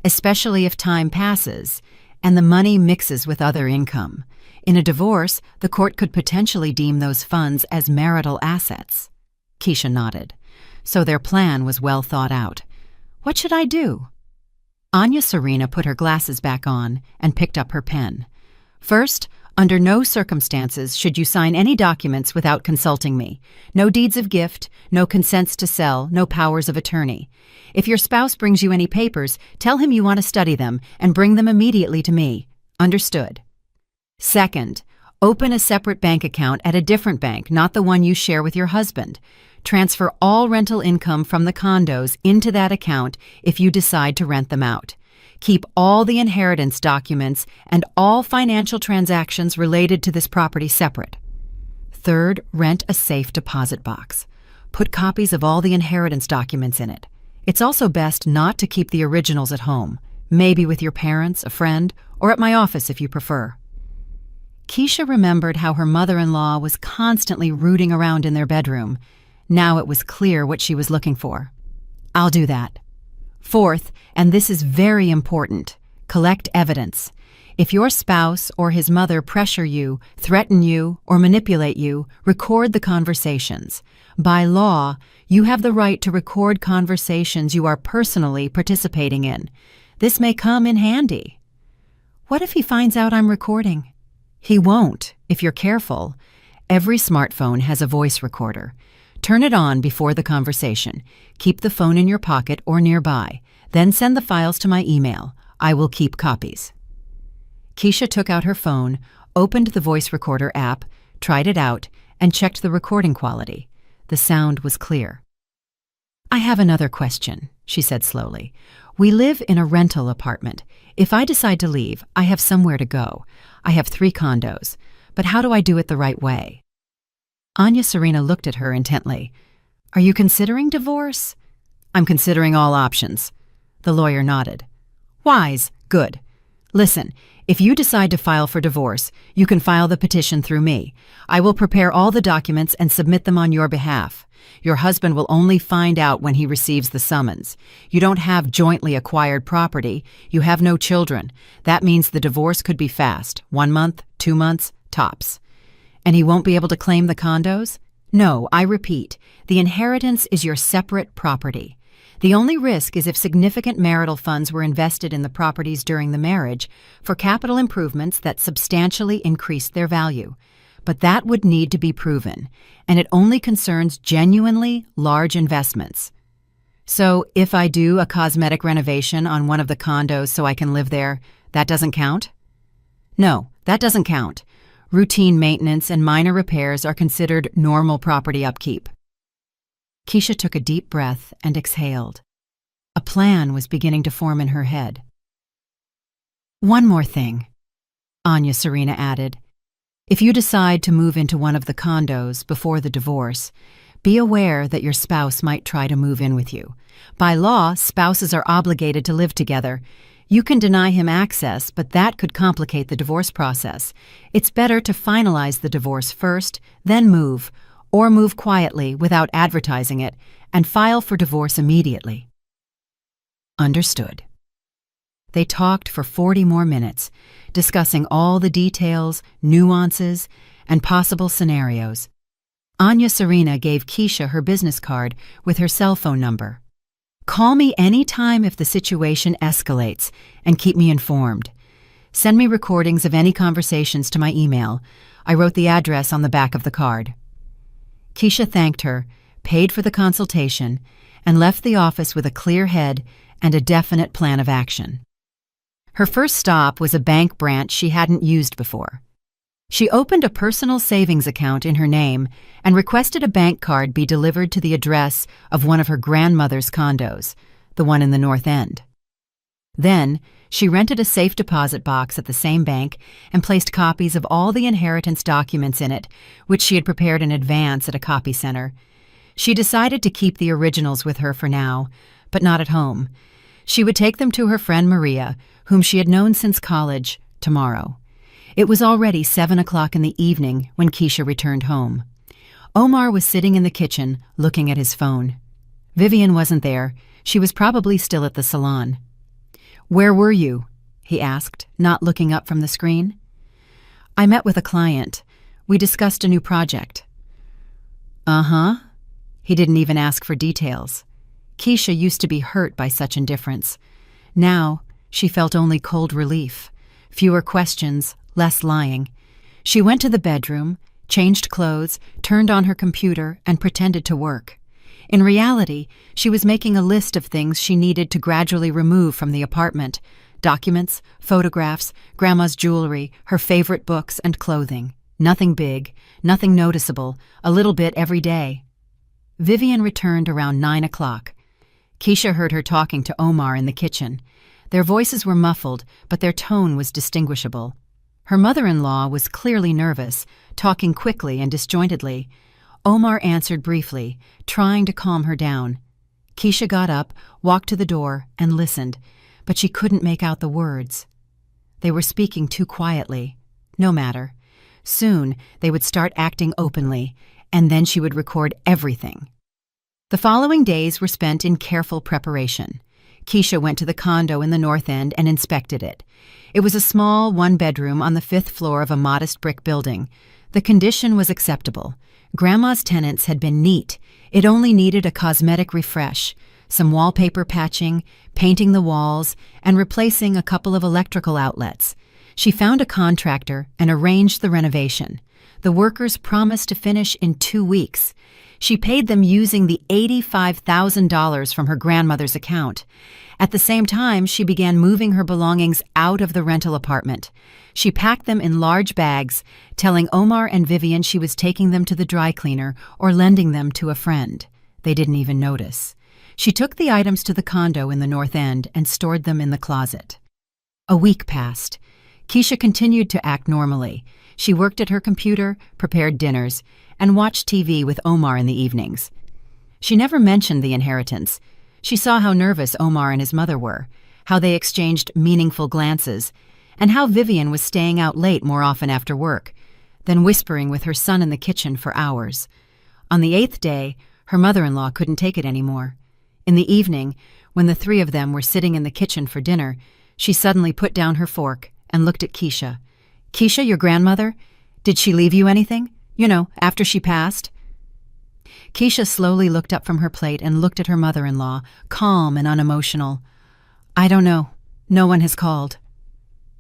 especially if time passes and the money mixes with other income. In a divorce, the court could potentially deem those funds as marital assets." Keisha nodded. So their plan was well thought out. "What should I do?" Anya Serena put her glasses back on and picked up her pen. "First, under no circumstances should you sign any documents without consulting me. No deeds of gift, no consents to sell, no powers of attorney. If your spouse brings you any papers, tell him you want to study them and bring them immediately to me. Understood? Second, open a separate bank account at a different bank, not the one you share with your husband. Transfer all rental income from the condos into that account if you decide to rent them out. Keep all the inheritance documents and all financial transactions related to this property separate. Third, rent a safe deposit box. Put copies of all the inheritance documents in it. It's also best not to keep the originals at home, maybe with your parents, a friend, or at my office if you prefer." Keisha remembered how her mother-in-law was constantly rooting around in their bedroom. Now it was clear what she was looking for. "I'll do that." Fourth, and this is very important, collect evidence. If your spouse or his mother pressure you, threaten you, or manipulate you, record the conversations. By law, you have the right to record conversations you are personally participating in. This may come in handy. What if he finds out I'm recording? He won't, if you're careful. Every smartphone has a voice recorder. Turn it on before the conversation. Keep the phone in your pocket or nearby. Then send the files to my email. I will keep copies. Keisha took out her phone, opened the voice recorder app, tried it out, and checked the recording quality. The sound was clear. I have another question, she said slowly. We live in a rental apartment. If I decide to leave, I have somewhere to go. I have 3 condos. But how do I do it the right way? Anya Serena looked at her intently. Are you considering divorce? I'm considering all options. The lawyer nodded. Wise. Good. Listen, if you decide to file for divorce, you can file the petition through me. I will prepare all the documents and submit them on your behalf. Your husband will only find out when he receives the summons. You don't have jointly acquired property. You have no children. That means the divorce could be fast. 1 month, 2 months, tops. And he won't be able to claim the condos? No, I repeat, the inheritance is your separate property. The only risk is if significant marital funds were invested in the properties during the marriage for capital improvements that substantially increased their value. But that would need to be proven, and it only concerns genuinely large investments. So if I do a cosmetic renovation on one of the condos so I can live there, that doesn't count? No, that doesn't count. Routine maintenance and minor repairs are considered normal property upkeep. Keisha took a deep breath and exhaled. A plan was beginning to form in her head. One more thing, Anya Serena added. If you decide to move into one of the condos before the divorce, be aware that your spouse might try to move in with you. By law, spouses are obligated to live together. You can deny him access, but that could complicate the divorce process. It's better to finalize the divorce first, then move, or move quietly without advertising it, and file for divorce immediately. Understood. They talked for 40 more minutes, discussing all the details, nuances, and possible scenarios. Anya Serena gave Keisha her business card with her cell phone number. Call me any time if the situation escalates, and keep me informed. Send me recordings of any conversations to my email. I wrote the address on the back of the card. Keisha thanked her, paid for the consultation, and left the office with a clear head and a definite plan of action. Her first stop was a bank branch she hadn't used before. She opened a personal savings account in her name and requested a bank card be delivered to the address of one of her grandmother's condos, the one in the North End. Then, she rented a safe deposit box at the same bank and placed copies of all the inheritance documents in it, which she had prepared in advance at a copy center. She decided to keep the originals with her for now, but not at home. She would take them to her friend Maria, whom she had known since college, tomorrow. It was already 7 o'clock in the evening when Keisha returned home. Omar was sitting in the kitchen, looking at his phone. Vivian wasn't there. She was probably still at the salon. "Where were you?" he asked, not looking up from the screen. "I met with a client. We discussed a new project." "Uh-huh." He didn't even ask for details. Keisha used to be hurt by such indifference. Now, she felt only cold relief. Fewer questions, less lying. She went to the bedroom, changed clothes, turned on her computer, and pretended to work. In reality, she was making a list of things she needed to gradually remove from the apartment: documents, photographs, Grandma's jewelry, her favorite books, and clothing. Nothing big, nothing noticeable, a little bit every day. Vivian returned around 9 o'clock. Keisha heard her talking to Omar in the kitchen. Their voices were muffled, but their tone was distinguishable. Her mother-in-law was clearly nervous, talking quickly and disjointedly. Omar answered briefly, trying to calm her down. Keisha got up, walked to the door, and listened, but she couldn't make out the words. They were speaking too quietly. No matter. Soon, they would start acting openly, and then she would record everything. The following days were spent in careful preparation. Keisha went to the condo in the North End and inspected it. It was a small one-bedroom on the 5th floor of a modest brick building. The condition was acceptable. Grandma's tenants had been neat. It only needed a cosmetic refresh, some wallpaper patching, painting the walls, and replacing a couple of electrical outlets. She found a contractor and arranged the renovation. The workers promised to finish in 2 weeks. She paid them using the $85,000 from her grandmother's account. At the same time, she began moving her belongings out of the rental apartment. She packed them in large bags, telling Omar and Vivian she was taking them to the dry cleaner or lending them to a friend. They didn't even notice. She took the items to the condo in the North End and stored them in the closet. A week passed. Keisha continued to act normally. She worked at her computer, prepared dinners, and watched TV with Omar in the evenings. She never mentioned the inheritance. She saw how nervous Omar and his mother were, how they exchanged meaningful glances, and how Vivian was staying out late more often after work, then whispering with her son in the kitchen for hours. On the 8th day, her mother-in-law couldn't take it anymore. In the evening, when the 3 of them were sitting in the kitchen for dinner, she suddenly put down her fork and looked at Keisha. "Keisha, your grandmother? Did she leave you anything? After she passed?" Keisha slowly looked up from her plate and looked at her mother-in-law, calm and unemotional. "I don't know. No one has called."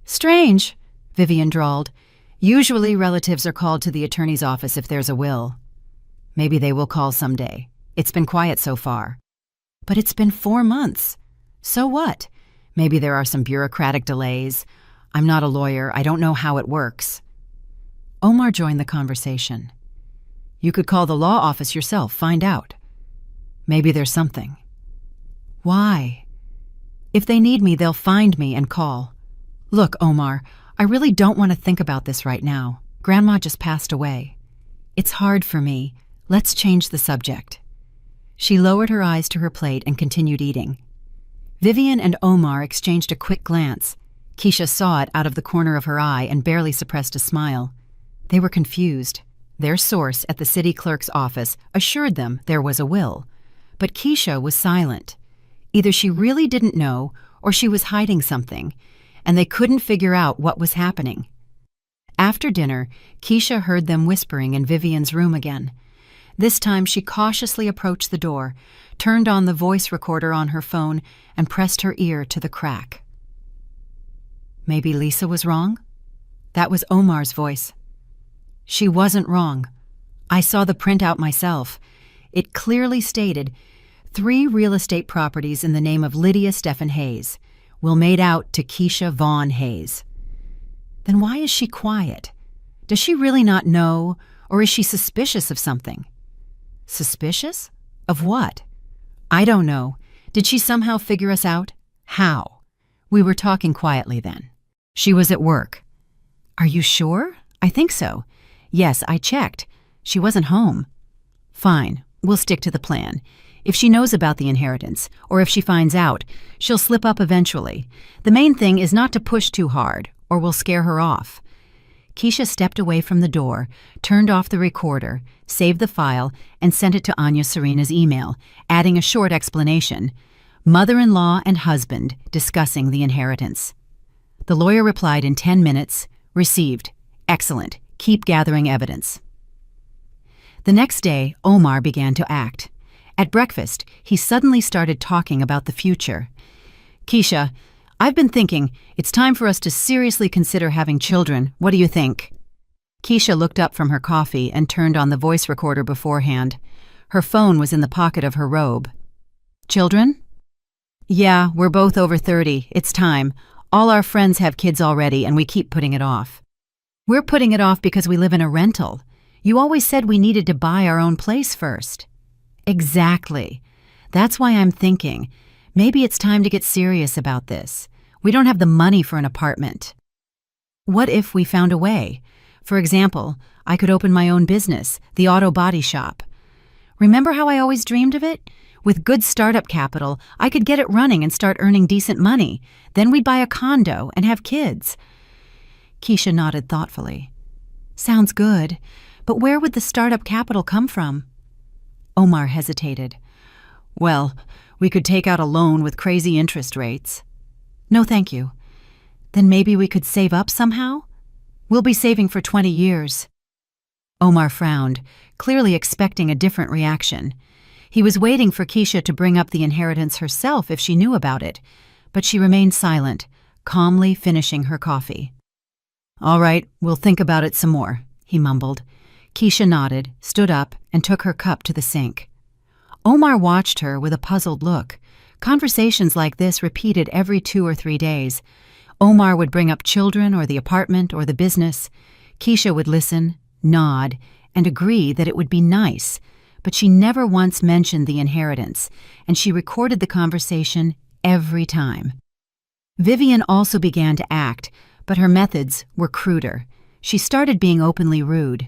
"Strange," Vivian drawled. "Usually relatives are called to the attorney's office if there's a will." "Maybe they will call someday. It's been quiet so far." "But it's been 4 months. So what? Maybe there are some bureaucratic delays. I'm not a lawyer. I don't know how it works." Omar joined the conversation. "You could call the law office yourself, find out. Maybe there's something." "Why?" "If they need me, they'll find me and call." "Look, Omar, I really don't want to think about this right now. Grandma just passed away. It's hard for me. Let's change the subject." She lowered her eyes to her plate and continued eating. Vivian and Omar exchanged a quick glance. Keisha saw it out of the corner of her eye and barely suppressed a smile. They were confused. Their source at the city clerk's office assured them there was a will, but Keisha was silent. Either she really didn't know or she was hiding something, and they couldn't figure out what was happening. After dinner, Keisha heard them whispering in Vivian's room again. This time she cautiously approached the door, turned on the voice recorder on her phone, and pressed her ear to the crack. Maybe Lisa was wrong? That was Omar's voice. She wasn't wrong. I saw the printout myself. It clearly stated 3 real estate properties in the name of Lydia Stephen Hayes will made out to Keisha Vaughn Hayes. Then why is she quiet? Does she really not know, or is she suspicious of something? Suspicious? Of what? I don't know. Did she somehow figure us out? How? We were talking quietly then. She was at work. Are you sure? I think so. Yes, I checked. She wasn't home. Fine, we'll stick to the plan. If she knows about the inheritance, or if she finds out, she'll slip up eventually. The main thing is not to push too hard, or we'll scare her off. Keisha stepped away from the door, turned off the recorder, saved the file, and sent it to Anya Serena's email, adding a short explanation. Mother-in-law and husband discussing the inheritance. The lawyer replied in 10 minutes, received. Excellent. Keep gathering evidence. The next day, Omar began to act. At breakfast, he suddenly started talking about the future. Keisha, I've been thinking, it's time for us to seriously consider having children. What do you think? Keisha looked up from her coffee and turned on the voice recorder beforehand. Her phone was in the pocket of her robe. Children? Yeah, we're both over 30. It's time. All our friends have kids already, and we keep putting it off. We're putting it off because we live in a rental. You always said we needed to buy our own place first. Exactly. That's why I'm thinking, maybe it's time to get serious about this. We don't have the money for an apartment. What if we found a way? For example, I could open my own business, the auto body shop. Remember how I always dreamed of it? With good startup capital, I could get it running and start earning decent money. Then we'd buy a condo and have kids. Keisha nodded thoughtfully. Sounds good, but where would the startup capital come from? Omar hesitated. Well, we could take out a loan with crazy interest rates. No, thank you. Then maybe we could save up somehow? We'll be saving for 20 years. Omar frowned, clearly expecting a different reaction. He was waiting for Keisha to bring up the inheritance herself if she knew about it, but she remained silent, calmly finishing her coffee. "All right, we'll think about it some more," he mumbled. Keisha nodded, stood up, and took her cup to the sink. Omar watched her with a puzzled look. Conversations like this repeated every 2 or 3 days. Omar would bring up children or the apartment or the business. Keisha would listen, nod, and agree that it would be nice, but she never once mentioned the inheritance, and she recorded the conversation every time. Vivian also began to act, but her methods were cruder. She started being openly rude.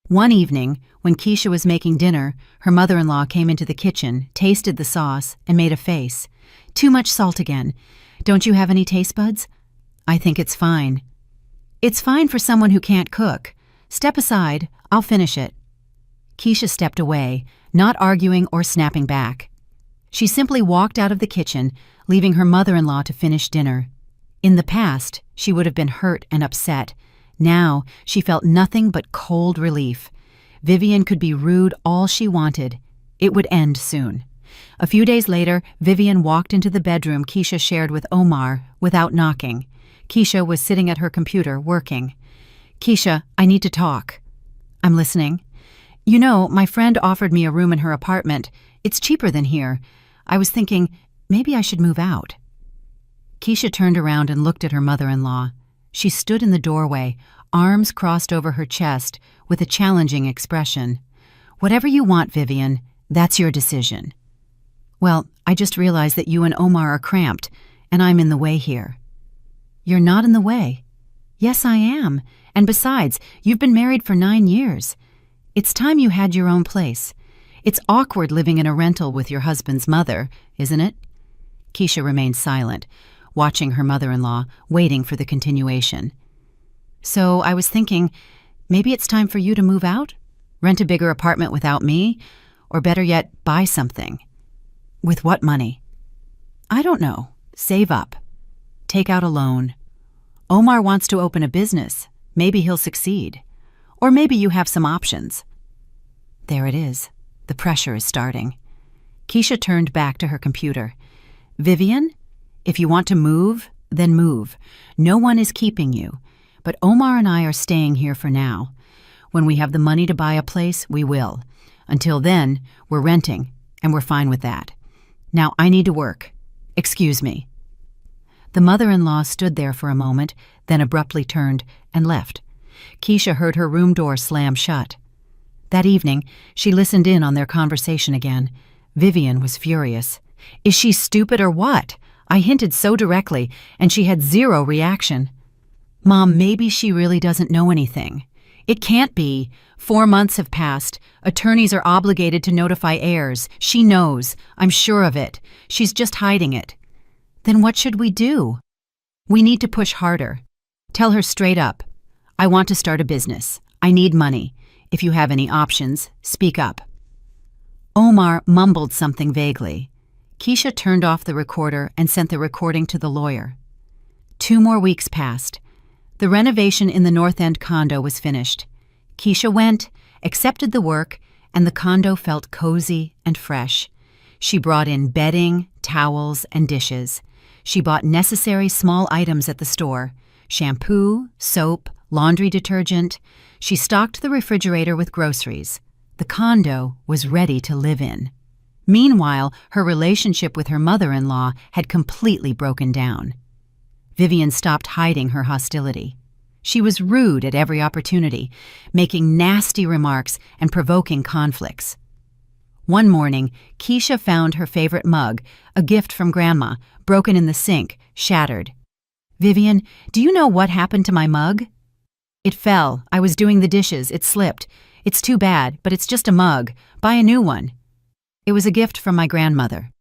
One evening, when Keisha was making dinner, her mother-in-law came into the kitchen, tasted the sauce, and made a face. "Too much salt again. Don't you have any taste buds?" "I think it's fine." "It's fine for someone who can't cook. Step aside, I'll finish it." Keisha stepped away, not arguing or snapping back. She simply walked out of the kitchen, leaving her mother-in-law to finish dinner. In the past, she would have been hurt and upset. Now, she felt nothing but cold relief. Vivian could be rude all she wanted. It would end soon. A few days later, Vivian walked into the bedroom Keisha shared with Omar without knocking. Keisha was sitting at her computer, working. "Keisha, I need to talk." "I'm listening." "You know, my friend offered me a room in her apartment. It's cheaper than here. I was thinking, maybe I should move out." Keisha turned around and looked at her mother-in-law. She stood in the doorway, arms crossed over her chest, with a challenging expression. "Whatever you want, Vivian, that's your decision." "Well, I just realized that you and Omar are cramped, and I'm in the way here." "You're not in the way." "Yes, I am. And besides, you've been married for 9 years. It's time you had your own place. It's awkward living in a rental with your husband's mother, isn't it?" Keisha remained silent, watching her mother-in-law, waiting for the continuation. "So I was thinking, maybe it's time for you to move out? Rent a bigger apartment without me? Or better yet, buy something." "With what money?" "I don't know. Save up. Take out a loan. Omar wants to open a business. Maybe he'll succeed. Or maybe you have some options." There it is. The pressure is starting. Keisha turned back to her computer. "Vivian, if you want to move, then move. No one is keeping you. But Omar and I are staying here for now. When we have the money to buy a place, we will. Until then, we're renting, and we're fine with that. Now I need to work. Excuse me." The mother-in-law stood there for a moment, then abruptly turned and left. Keisha heard her room door slam shut. That evening, she listened in on their conversation again. Vivian was furious. "Is she stupid or what? I hinted so directly, and she had zero reaction." "Mom, maybe she really doesn't know anything. It can't be. 4 months have passed. Attorneys are obligated to notify heirs. She knows. I'm sure of it. She's just hiding it." "Then what should we do?" "We need to push harder. Tell her straight up. I want to start a business. I need money. If you have any options, speak up." Omar mumbled something vaguely. Keisha turned off the recorder and sent the recording to the lawyer. 2 more weeks passed. The renovation in the North End condo was finished. Keisha went, accepted the work, and the condo felt cozy and fresh. She brought in bedding, towels, and dishes. She bought necessary small items at the store: shampoo, soap, laundry detergent. She stocked the refrigerator with groceries. The condo was ready to live in. Meanwhile, her relationship with her mother-in-law had completely broken down. Vivian stopped hiding her hostility. She was rude at every opportunity, making nasty remarks and provoking conflicts. One morning, Keisha found her favorite mug, a gift from Grandma, broken in the sink, shattered. "Vivian, do you know what happened to my mug?" "It fell. I was doing the dishes. It slipped. It's too bad, but it's just a mug. Buy a new one." "It was a gift from my grandmother."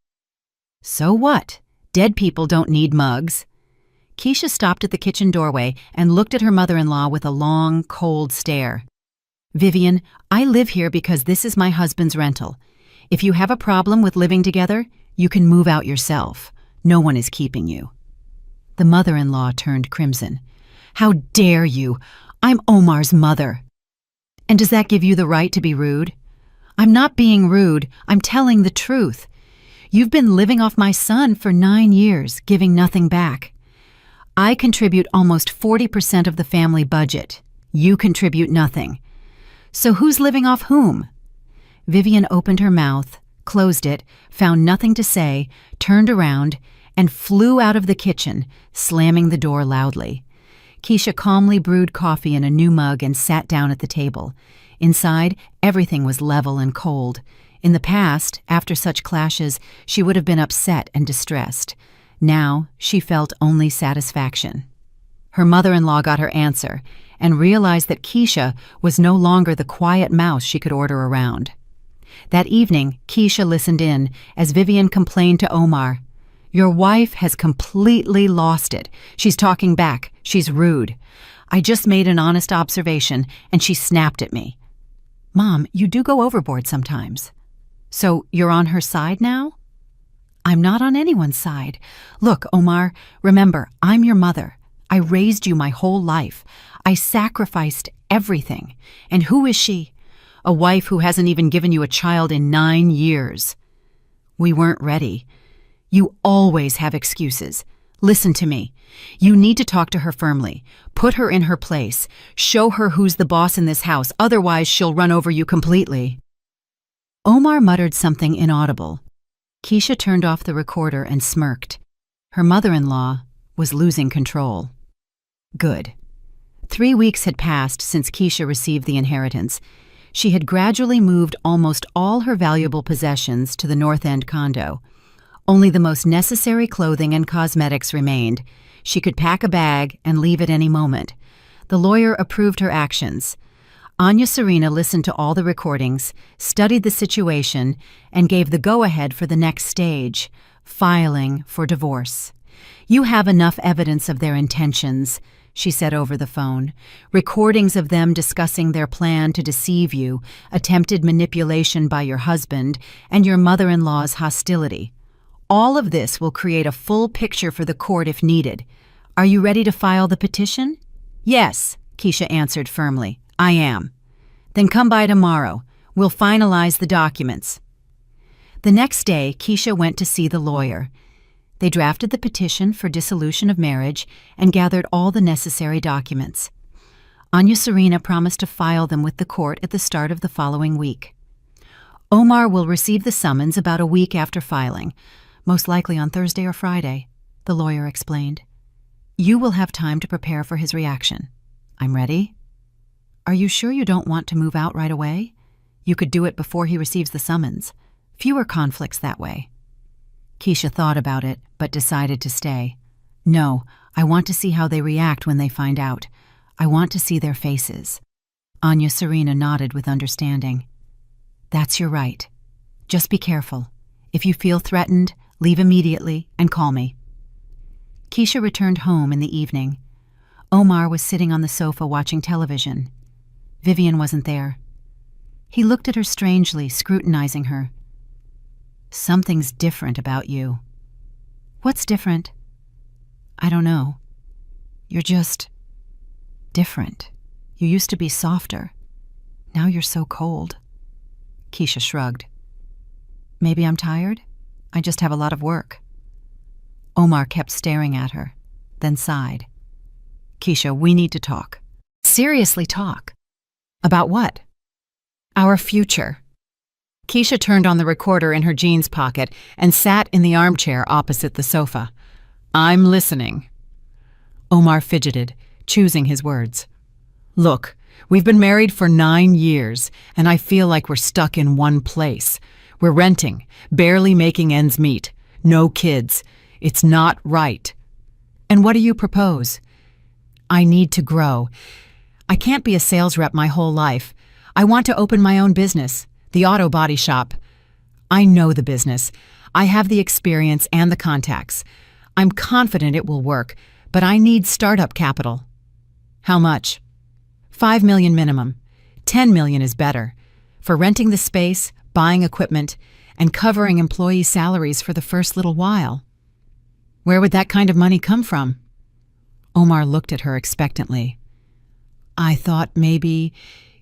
"So what? Dead people don't need mugs." Keisha stopped at the kitchen doorway and looked at her mother-in-law with a long, cold stare. "Vivian, I live here because this is my husband's rental. If you have a problem with living together, you can move out yourself. No one is keeping you." The mother-in-law turned crimson. "How dare you? I'm Omar's mother." "And does that give you the right to be rude?" "I'm not being rude. I'm telling the truth. You've been living off my son for 9 years, giving nothing back. I contribute almost 40% of the family budget. You contribute nothing. So who's living off whom? Vivian opened her mouth, closed it, found nothing to say, turned around, and flew out of the kitchen, slamming the door loudly. Keisha calmly brewed coffee in a new mug and sat down at the table. Inside, everything was level and cold. In the past, after such clashes, she would have been upset and distressed. Now, she felt only satisfaction. Her mother-in-law got her answer and realized that Keisha was no longer the quiet mouse she could order around. That evening, Keisha listened in as Vivian complained to Omar. "Your wife has completely lost it. She's talking back. She's rude. I just made an honest observation, and she snapped at me." "Mom, you do go overboard sometimes." "So you're on her side now?" "I'm not on anyone's side. Look, Omar, remember, I'm your mother. I raised you my whole life. I sacrificed everything. And who is she? A wife who hasn't even given you a child in 9 years. We weren't ready. You always have excuses. Listen to me. You need to talk to her firmly. Put her in her place. Show her who's the boss in this house. Otherwise, she'll run over you completely." Omar muttered something inaudible. Keisha turned off the recorder and smirked. Her mother-in-law was losing control. Good. 3 weeks had passed since Keisha received the inheritance. She had gradually moved almost all her valuable possessions to the North End condo. Only the most necessary clothing and cosmetics remained. She could pack a bag and leave at any moment. The lawyer approved her actions. Anya Serena listened to all the recordings, studied the situation, and gave the go-ahead for the next stage, filing for divorce. "You have enough evidence of their intentions," she said over the phone. "Recordings of them discussing their plan to deceive you, attempted manipulation by your husband, and your mother-in-law's hostility. All of this will create a full picture for the court if needed. Are you ready to file the petition?" "Yes," Keisha answered firmly. "I am." "Then come by tomorrow. We'll finalize the documents." The next day, Keisha went to see the lawyer. They drafted the petition for dissolution of marriage and gathered all the necessary documents. Anya Serena promised to file them with the court at the start of the following week. Omar will receive the summons about a week after filing, most likely on Thursday or Friday, the lawyer explained. "You will have time to prepare for his reaction." "I'm ready." "Are you sure you don't want to move out right away? You could do it before he receives the summons. Fewer conflicts that way." Keisha thought about it, but decided to stay. "No, I want to see how they react when they find out. I want to see their faces." Anya Serena nodded with understanding. "That's your right. Just be careful. If you feel threatened, leave immediately and call me." Keisha returned home in the evening. Omar was sitting on the sofa watching television. Vivian wasn't there. He looked at her strangely, scrutinizing her. "Something's different about you." "What's different?" "I don't know. You're just different. You used to be softer. Now you're so cold." Keisha shrugged. "Maybe I'm tired? I just have a lot of work." Omar kept staring at her, then sighed. "Keisha, we need to talk." "Seriously talk." "About what?" "Our future." Keisha turned on the recorder in her jeans pocket and sat in the armchair opposite the sofa. "I'm listening." Omar fidgeted, choosing his words. "Look, we've been married for 9 years, and I feel like we're stuck in one place. We're renting, barely making ends meet. No kids. It's not right." "And what do you propose?" "I need to grow. I can't be a sales rep my whole life. I want to open my own business, the auto body shop. I know the business. I have the experience and the contacts. I'm confident it will work, but I need startup capital." "How much?" $5 million minimum. $10 million is better. For renting the space, buying equipment, and covering employee salaries for the first little while." "Where would that kind of money come from?" Omar looked at her expectantly. "I thought maybe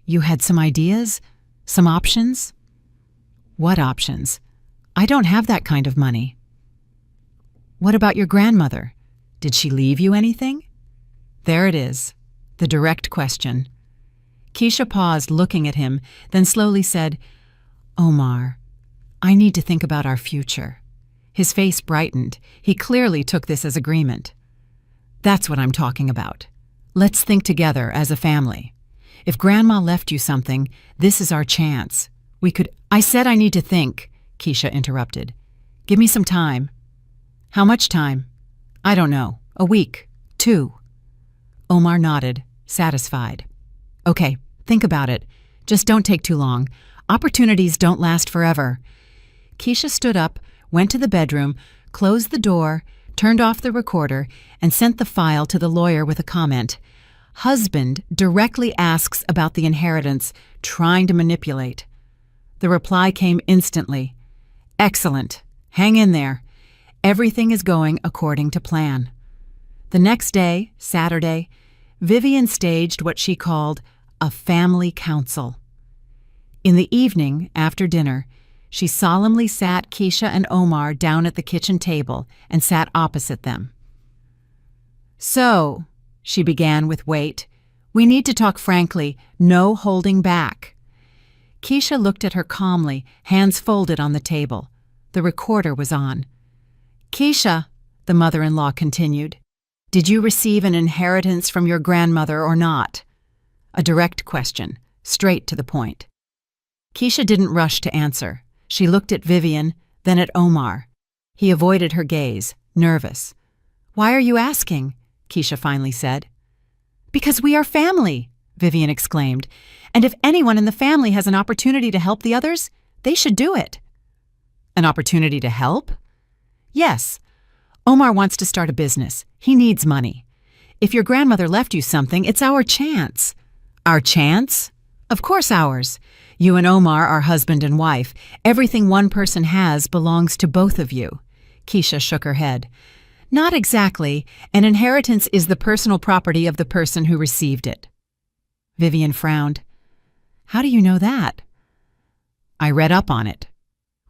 you had some ideas, some options." "What options? I don't have that kind of money." "What about your grandmother? Did she leave you anything? There it is, the direct question. Keisha paused, looking at him, then slowly said, Omar, I need to think about our future. His face brightened. He clearly took this as agreement. That's what I'm talking about. Let's think together as a family. If Grandma left you something, this is our chance. I said I need to think, Keisha interrupted. Give me some time. How much time? I don't know. A week. 2. Omar nodded, satisfied. Okay, think about it. Just don't take too long. Opportunities don't last forever. Keisha stood up, went to the bedroom, closed the door, turned off the recorder, and sent the file to the lawyer with a comment. Husband directly asks about the inheritance, trying to manipulate. The reply came instantly. Excellent. Hang in there. Everything is going according to plan. The next day, Saturday, Vivian staged what she called a family council. In the evening, after dinner, she solemnly sat Keisha and Omar down at the kitchen table and sat opposite them. So, she began with weight, we need to talk frankly, no holding back. Keisha looked at her calmly, hands folded on the table. The recorder was on. Keisha, the mother-in-law continued, did you receive an inheritance from your grandmother or not? A direct question, straight to the point. Keisha didn't rush to answer. She looked at Vivian, then at Omar. He avoided her gaze, nervous. Why are you asking? Keisha finally said. Because we are family, Vivian exclaimed. And if anyone in the family has an opportunity to help the others, they should do it. An opportunity to help? Yes. Omar wants to start a business. He needs money. If your grandmother left you something, it's our chance. Our chance? Of course ours. You and Omar are husband and wife. Everything one person has belongs to both of you. Keisha shook her head. Not exactly. An inheritance is the personal property of the person who received it. Vivian frowned. How do you know that? I read up on it.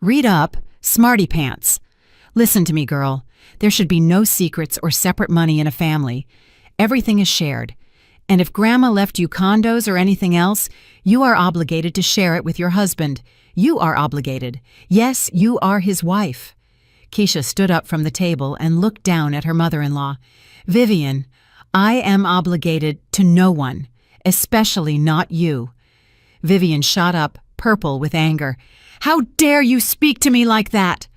Read up? Smarty pants. Listen to me, girl. There should be no secrets or separate money in a family. Everything is shared. And if Grandma left you condos or anything else, you are obligated to share it with your husband. You are obligated. Yes, you are his wife. Keisha stood up from the table and looked down at her mother-in-law. Vivian, I am obligated to no one, especially not you. Vivian shot up, purple with anger. How dare you speak to me like that?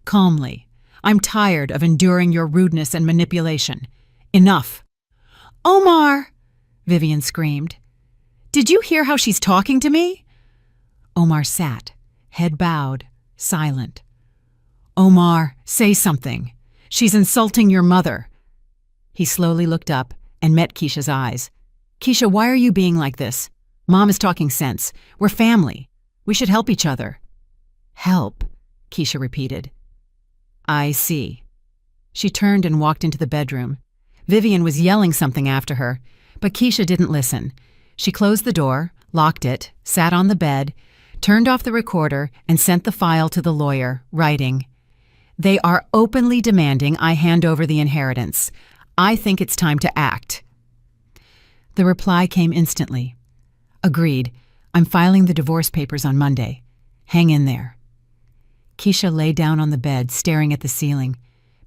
Calmly. I'm tired of enduring your rudeness and manipulation. Enough. Omar! Vivian screamed. Did you hear how she's talking to me? Omar sat, head bowed, silent. Omar, say something. She's insulting your mother. He slowly looked up and met Keisha's eyes. Keisha, why are you being like this? Mom is talking sense. We're family. We should help each other. Help, Keisha repeated. I see. She turned and walked into the bedroom. Vivian was yelling something after her, but Keisha didn't listen. She closed the door, locked it, sat on the bed, turned off the recorder, and sent the file to the lawyer, writing, They are openly demanding I hand over the inheritance. I think it's time to act. The reply came instantly. Agreed. I'm filing the divorce papers on Monday. Hang in there. Keisha lay down on the bed, staring at the ceiling.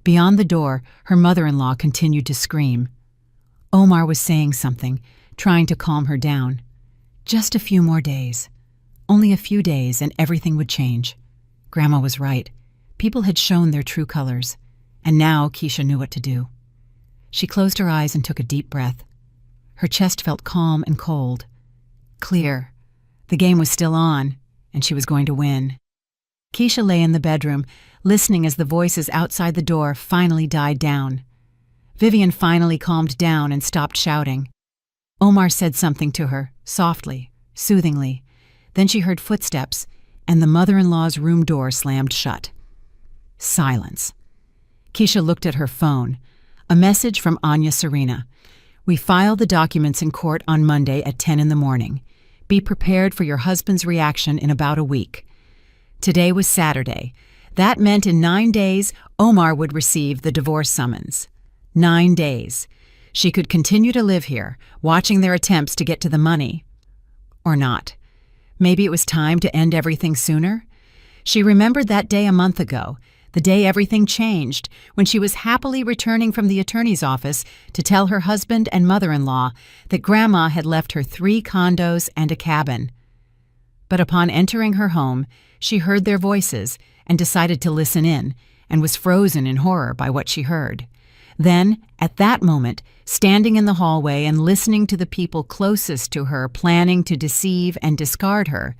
Beyond the door, her mother-in-law continued to scream. Omar was saying something, trying to calm her down. Just a few more days. Only a few days and everything would change. Grandma was right. People had shown their true colors, and now Keisha knew what to do. She closed her eyes and took a deep breath. Her chest felt calm and cold. Clear. The game was still on, and she was going to win. Keisha lay in the bedroom, listening as the voices outside the door finally died down. Vivian finally calmed down and stopped shouting. Omar said something to her, softly, soothingly. Then she heard footsteps, and the mother-in-law's room door slammed shut. Silence. Keisha looked at her phone. A message from Anya Serena. We file the documents in court on Monday at 10 in the morning. Be prepared for your husband's reaction in about a week. Today was Saturday. That meant in 9 days, Omar would receive the divorce summons. 9 days. She could continue to live here, watching their attempts to get to the money. Or not. Maybe it was time to end everything sooner? She remembered that day a month ago, the day everything changed, when she was happily returning from the attorney's office to tell her husband and mother-in-law that Grandma had left her 3 condos and a cabin. But upon entering her home, she heard their voices and decided to listen in, and was frozen in horror by what she heard. Then, at that moment, standing in the hallway and listening to the people closest to her planning to deceive and discard her,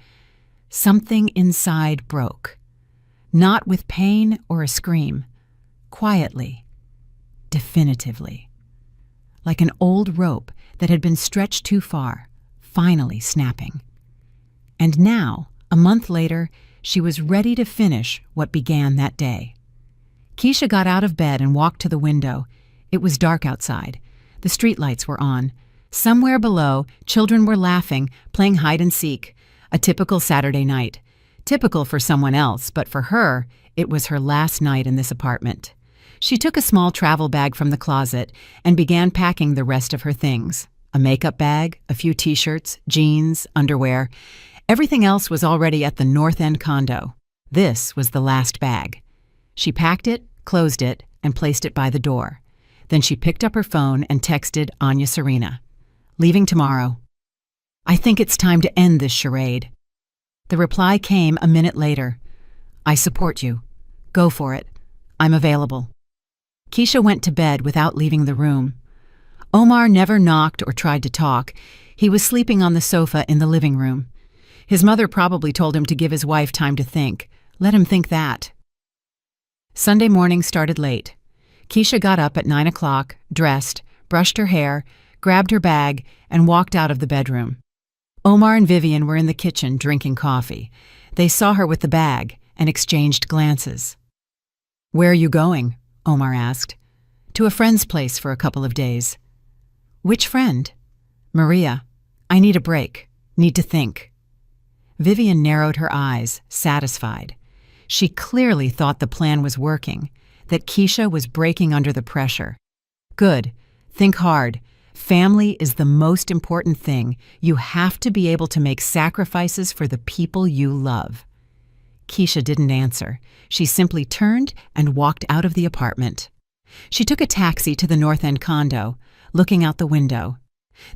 something inside broke. Not with pain or a scream, quietly, definitively. Like an old rope that had been stretched too far, finally snapping. And now, a month later, she was ready to finish what began that day. Keisha got out of bed and walked to the window. It was dark outside. The streetlights were on. Somewhere below, children were laughing, playing hide and seek. A typical Saturday night. Typical for someone else, but for her, it was her last night in this apartment. She took a small travel bag from the closet and began packing the rest of her things. A makeup bag, a few t-shirts, jeans, underwear. Everything else was already at the North End condo. This was the last bag. She packed it, closed it, and placed it by the door. Then she picked up her phone and texted Anya Serena. "Leaving tomorrow. I think it's time to end this charade." The reply came a minute later. "I support you. Go for it. I'm available." Keisha went to bed without leaving the room. Omar never knocked or tried to talk. He was sleeping on the sofa in the living room. His mother probably told him to give his wife time to think. Let him think that. Sunday morning started late. Keisha got up at 9 o'clock, dressed, brushed her hair, grabbed her bag, and walked out of the bedroom. Omar and Vivian were in the kitchen drinking coffee. They saw her with the bag and exchanged glances. "Where are you going?" Omar asked. "To a friend's place for a couple of days." "Which friend?" "Maria. I need a break. Need to think." Vivian narrowed her eyes, satisfied. She clearly thought the plan was working, that Keisha was breaking under the pressure. Good. Think hard. Family is the most important thing. You have to be able to make sacrifices for the people you love. Keisha didn't answer. She simply turned and walked out of the apartment. She took a taxi to the North End condo, looking out the window.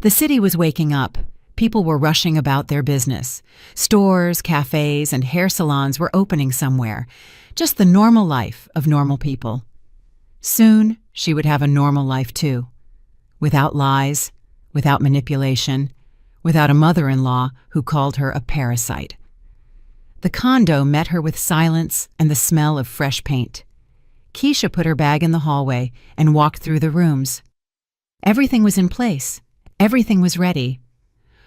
The city was waking up. People were rushing about their business. Stores, cafes, and hair salons were opening somewhere. Just the normal life of normal people. Soon, she would have a normal life too. Without lies, without manipulation, without a mother-in-law who called her a parasite. The condo met her with silence and the smell of fresh paint. Keisha put her bag in the hallway and walked through the rooms. Everything was in place. Everything was ready.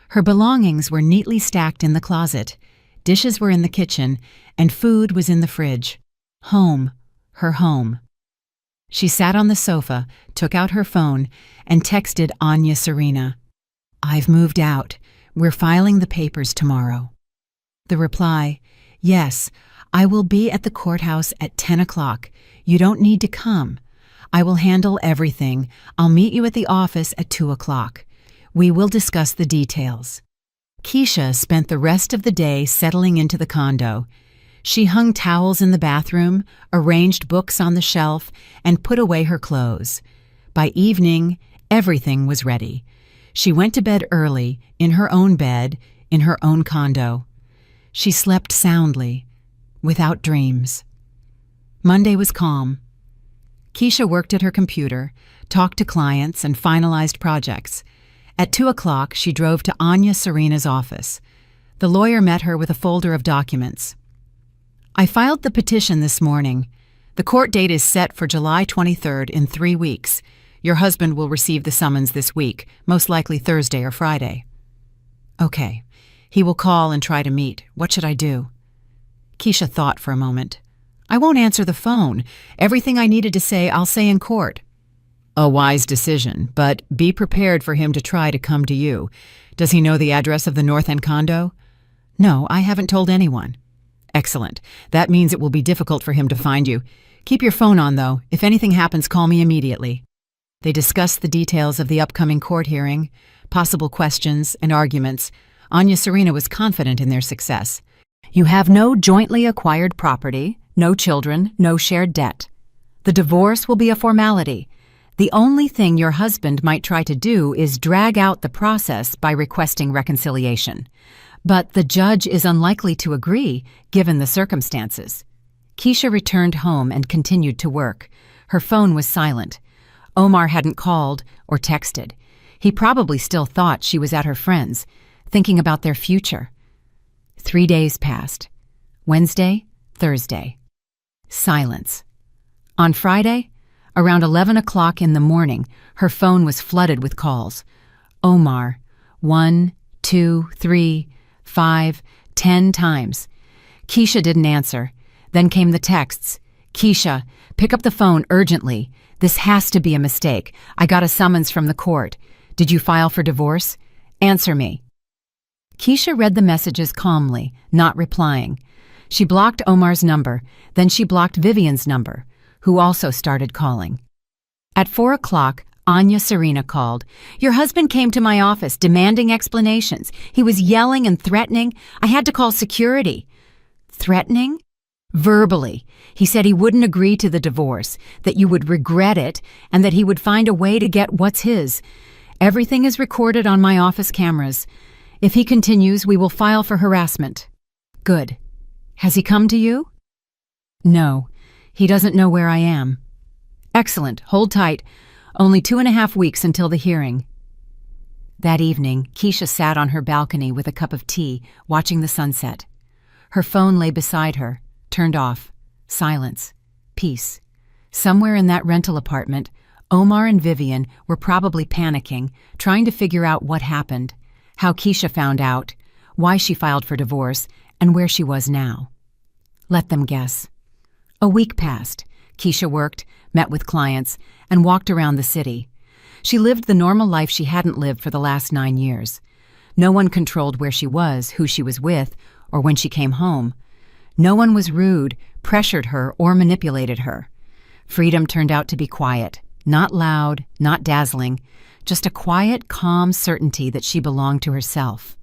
Her belongings were neatly stacked in the closet, dishes were in the kitchen, and food was in the fridge. Home, her home. She sat on the sofa, took out her phone, and texted Anya Serena. "I've moved out. We're filing the papers tomorrow." The reply, "Yes, I will be at the courthouse at 10 o'clock. You don't need to come. I will handle everything. I'll meet you at the office at 2 o'clock. We will discuss the details." Keisha spent the rest of the day settling into the condo. She hung towels in the bathroom, arranged books on the shelf, and put away her clothes. By evening, everything was ready. She went to bed early, in her own bed, in her own condo. She slept soundly, without dreams. Monday was calm. Keisha worked at her computer, talked to clients, and finalized projects. At 2 o'clock, she drove to Anya Serena's office. The lawyer met her with a folder of documents. "I filed the petition this morning. The court date is set for July 23rd in 3 weeks. Your husband will receive the summons this week, most likely Thursday or Friday." "Okay. He will call and try to meet. What should I do?" Keisha thought for a moment. "I won't answer the phone. Everything I needed to say, I'll say in court." "A wise decision, but be prepared for him to try to come to you. Does he know the address of the North End condo?" "No, I haven't told anyone." "Excellent. That means it will be difficult for him to find you. Keep your phone on, though. If anything happens, call me immediately." They discussed the details of the upcoming court hearing, possible questions, and arguments. Anya Serena was confident in their success. You have no jointly acquired property, no children, no shared debt. The divorce will be a formality. The only thing your husband might try to do is drag out the process by requesting reconciliation. But the judge is unlikely to agree, given the circumstances. Keisha returned home and continued to work. Her phone was silent. Omar hadn't called or texted. He probably still thought she was at her friend's, thinking about their future. 3 days passed. Wednesday, Thursday. Silence. On Friday, around 11 o'clock in the morning, her phone was flooded with calls. Omar, 1, 2, 3, 5, 10 times. Keisha didn't answer. Then came the texts. Keisha, pick up the phone urgently. This has to be a mistake. I got a summons from the court. Did you file for divorce? Answer me. Keisha read the messages calmly, not replying. She blocked Omar's number, then she blocked Vivian's number, who also started calling. At 4 o'clock, Anya Serena called. Your husband came to my office demanding explanations. He was yelling and threatening. I had to call security. Threatening? Verbally. He said he wouldn't agree to the divorce, that you would regret it, and that he would find a way to get what's his. Everything is recorded on my office cameras. If he continues, we will file for harassment. Good. Has he come to you? No. He doesn't know where I am. Excellent. Hold tight. Only 2.5 weeks until the hearing. That evening, Keisha sat on her balcony with a cup of tea, watching the sunset. Her phone lay beside her, turned off. Silence. Peace. Somewhere in that rental apartment, Omar and Vivian were probably panicking, trying to figure out what happened, how Keisha found out, why she filed for divorce, and where she was now. Let them guess. A week passed. Keisha worked, met with clients, and walked around the city. She lived the normal life she hadn't lived for the last 9 years. No one controlled where she was, who she was with, or when she came home. No one was rude, pressured her, or manipulated her. Freedom turned out to be quiet, not loud, not dazzling, just a quiet, calm certainty that she belonged to herself.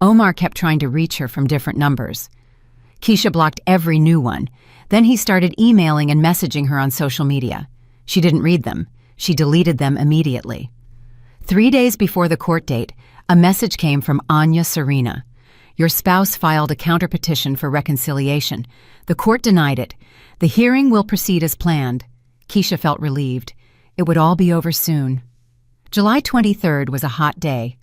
Omar kept trying to reach her from different numbers. Keisha blocked every new one. Then he started emailing and messaging her on social media. She didn't read them. She deleted them immediately. 3 days before the court date, a message came from Anya Serena. Your spouse filed a counterpetition for reconciliation. The court denied it. The hearing will proceed as planned. Keisha felt relieved. It would all be over soon. July 23rd was a hot day.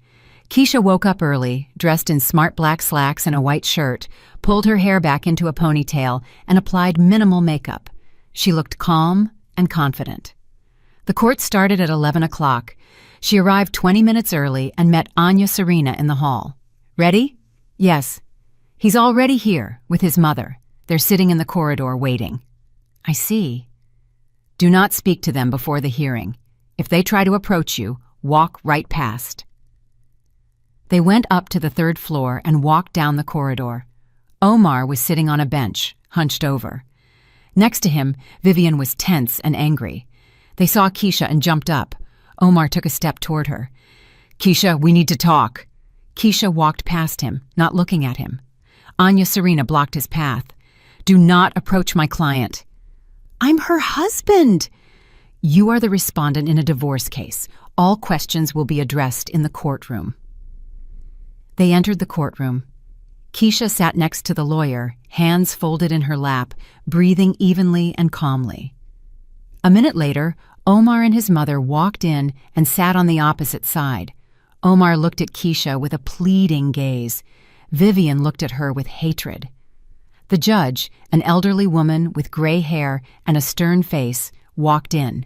Keisha woke up early, dressed in smart black slacks and a white shirt, pulled her hair back into a ponytail, and applied minimal makeup. She looked calm and confident. The court started at 11 o'clock. She arrived 20 minutes early and met Anya Serena in the hall. Ready? Yes. He's already here, with his mother. They're sitting in the corridor waiting. I see. Do not speak to them before the hearing. If they try to approach you, walk right past. They went up to the 3rd floor and walked down the corridor. Omar was sitting on a bench, hunched over. Next to him, Vivian was tense and angry. They saw Keisha and jumped up. Omar took a step toward her. Keisha, we need to talk. Keisha walked past him, not looking at him. Anya Serena blocked his path. Do not approach my client. I'm her husband. You are the respondent in a divorce case. All questions will be addressed in the courtroom. They entered the courtroom. Keisha sat next to the lawyer, hands folded in her lap, breathing evenly and calmly. A minute later, Omar and his mother walked in and sat on the opposite side. Omar looked at Keisha with a pleading gaze. Vivian looked at her with hatred. The judge, an elderly woman with gray hair and a stern face, walked in.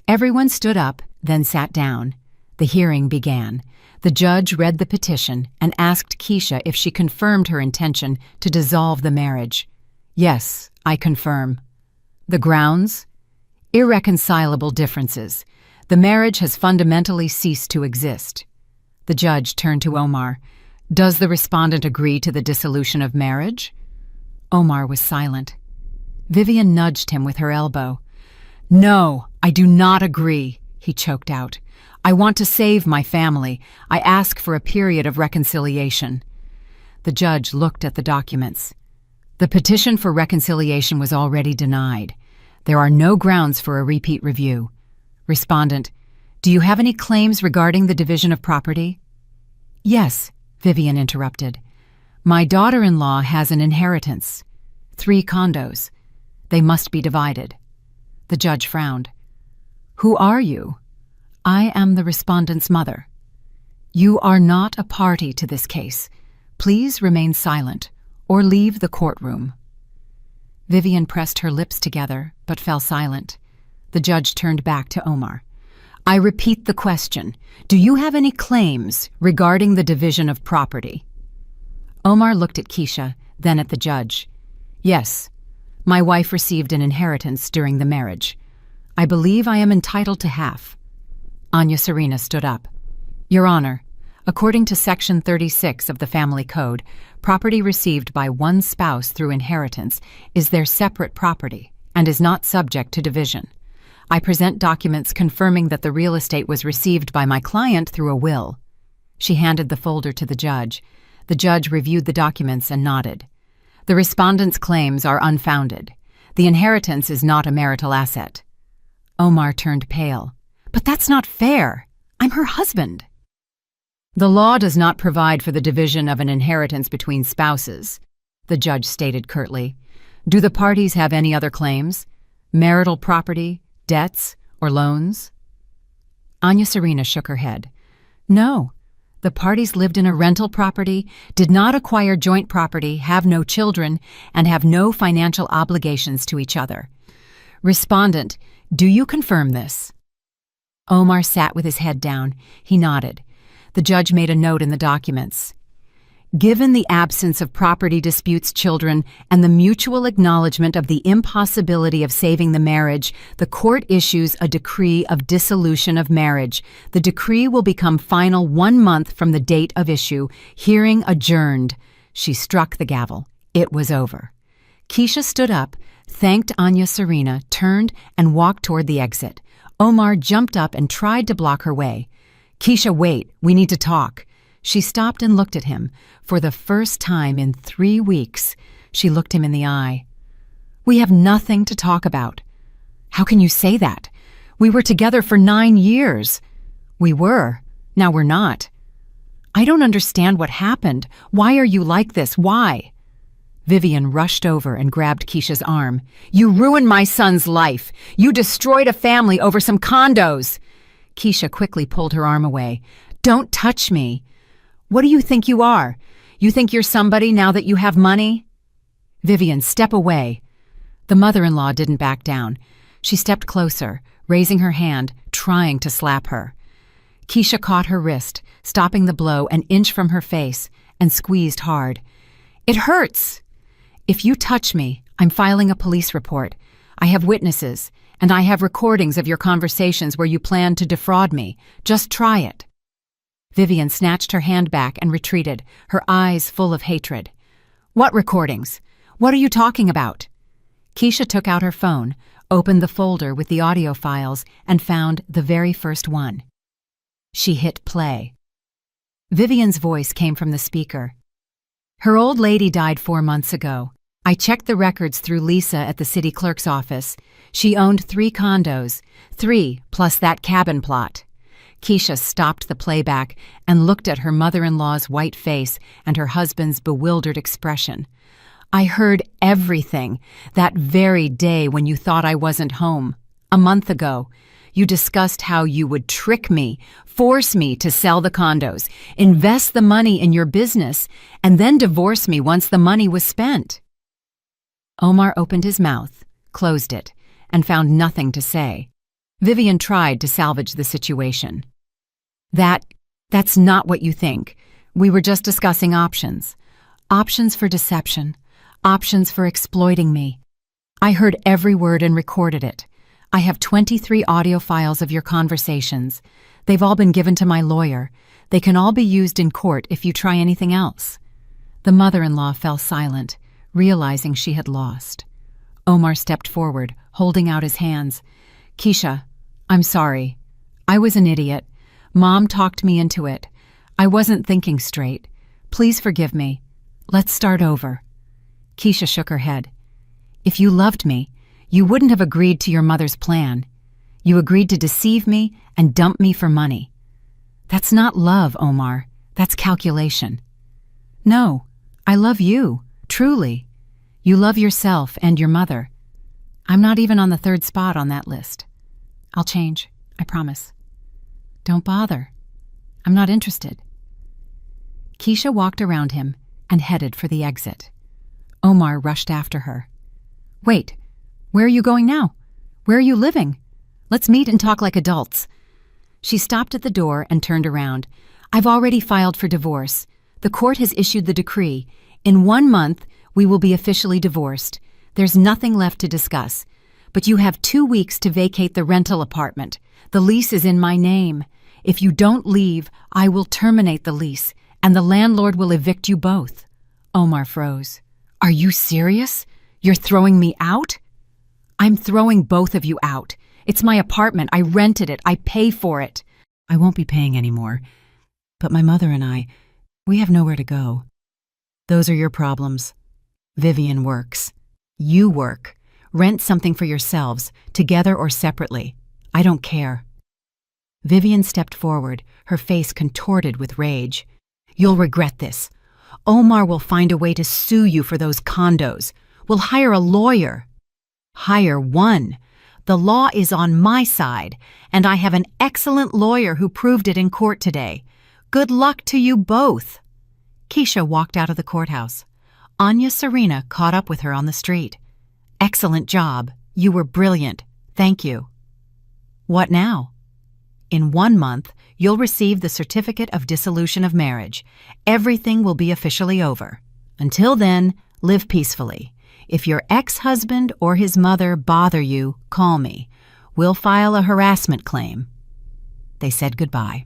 Everyone stood up, then sat down. The hearing began. The judge read the petition and asked Keisha if she confirmed her intention to dissolve the marriage. Yes, I confirm. The grounds? Irreconcilable differences. The marriage has fundamentally ceased to exist. The judge turned to Omar. Does the respondent agree to the dissolution of marriage? Omar was silent. Vivian nudged him with her elbow. "No, I do not agree," he choked out. "I want to save my family. I ask for a period of reconciliation." The judge looked at the documents. The petition for reconciliation was already denied. There are no grounds for a repeat review. Respondent, do you have any claims regarding the division of property? Yes, Vivian interrupted. My daughter-in-law has an inheritance. 3 condos. They must be divided. The judge frowned. Who are you? I am the respondent's mother. You are not a party to this case. Please remain silent or leave the courtroom. Vivian pressed her lips together but fell silent. The judge turned back to Omar. I repeat the question. Do you have any claims regarding the division of property? Omar looked at Keisha, then at the judge. Yes, my wife received an inheritance during the marriage. I believe I am entitled to half. Anya Serena stood up. Your Honor, according to Section 36 of the Family Code, property received by one spouse through inheritance is their separate property and is not subject to division. I present documents confirming that the real estate was received by my client through a will. She handed the folder to the judge. The judge reviewed the documents and nodded. The respondent's claims are unfounded. The inheritance is not a marital asset. Omar turned pale. But that's not fair. I'm her husband. The law does not provide for the division of an inheritance between spouses, the judge stated curtly. Do the parties have any other claims? Marital property, debts, or loans? Anya Serena shook her head. No. The parties lived in a rental property, did not acquire joint property, have no children, and have no financial obligations to each other. Respondent, do you confirm this? Omar sat with his head down. He nodded. The judge made a note in the documents. Given the absence of property disputes, children, and the mutual acknowledgement of the impossibility of saving the marriage, the court issues a decree of dissolution of marriage. The decree will become final 1 month from the date of issue. Hearing adjourned. She struck the gavel. It was over. Keisha stood up, thanked Anya Serena, turned, and walked toward the exit. Omar jumped up and tried to block her way. Keisha, wait, we need to talk. She stopped and looked at him. For the first time in 3 weeks, she looked him in the eye. We have nothing to talk about. How can you say that? We were together for 9 years. We were. Now we're not. I don't understand what happened. Why are you like this? Why? Vivian rushed over and grabbed Keisha's arm. You ruined my son's life. You destroyed a family over some condos. Keisha quickly pulled her arm away. Don't touch me. What do you think you are? You think you're somebody now that you have money? Vivian, step away. The mother-in-law didn't back down. She stepped closer, raising her hand, trying to slap her. Keisha caught her wrist, stopping the blow an inch from her face, and squeezed hard. It hurts! If you touch me, I'm filing a police report. I have witnesses, and I have recordings of your conversations where you planned to defraud me. Just try it. Vivian snatched her hand back and retreated, her eyes full of hatred. What recordings? What are you talking about? Keisha took out her phone, opened the folder with the audio files, and found the very first one. She hit play. Vivian's voice came from the speaker. Her old lady died 4 months ago. I checked the records through Lisa at the city clerk's office. She owned 3 condos, 3 plus that cabin plot. Keisha stopped the playback and looked at her mother-in-law's white face and her husband's bewildered expression. I heard everything that very day when you thought I wasn't home. A month ago, you discussed how you would trick me, force me to sell the condos, invest the money in your business, and then divorce me once the money was spent. Omar opened his mouth, closed it, and found nothing to say. Vivian tried to salvage the situation. That's not what you think. We were just discussing options. Options for deception. Options for exploiting me. I heard every word and recorded it. I have 23 audio files of your conversations. They've all been given to my lawyer. They can all be used in court if you try anything else. The mother-in-law fell silent, realizing she had lost. Omar stepped forward, holding out his hands. Keisha, I'm sorry. I was an idiot. Mom talked me into it. I wasn't thinking straight. Please forgive me. Let's start over. Keisha shook her head. If you loved me, you wouldn't have agreed to your mother's plan. You agreed to deceive me and dump me for money. That's not love, Omar. That's calculation. No, I love you, truly. You love yourself and your mother. I'm not even on the third spot on that list. I'll change, I promise. Don't bother. I'm not interested. Keisha walked around him and headed for the exit. Omar rushed after her. Wait, where are you going now? Where are you living? Let's meet and talk like adults. She stopped at the door and turned around. I've already filed for divorce. The court has issued the decree. In 1 month, we will be officially divorced. There's nothing left to discuss. But you have 2 weeks to vacate the rental apartment. The lease is in my name. If you don't leave, I will terminate the lease, and the landlord will evict you both. Omar froze. Are you serious? You're throwing me out? I'm throwing both of you out. It's my apartment. I rented it. I pay for it. I won't be paying anymore. But my mother and we have nowhere to go. Those are your problems. Vivian works. You work. Rent something for yourselves, together or separately. I don't care. Vivian stepped forward, her face contorted with rage. You'll regret this. Omar will find a way to sue you for those condos. We'll hire a lawyer. Hire one. The law is on my side, and I have an excellent lawyer who proved it in court today. Good luck to you both. Keisha walked out of the courthouse. Anya Serena caught up with her on the street. Excellent job. You were brilliant. Thank you. What now? In 1 month, you'll receive the certificate of dissolution of marriage. Everything will be officially over. Until then, live peacefully. If your ex-husband or his mother bother you, call me. We'll file a harassment claim. They said goodbye.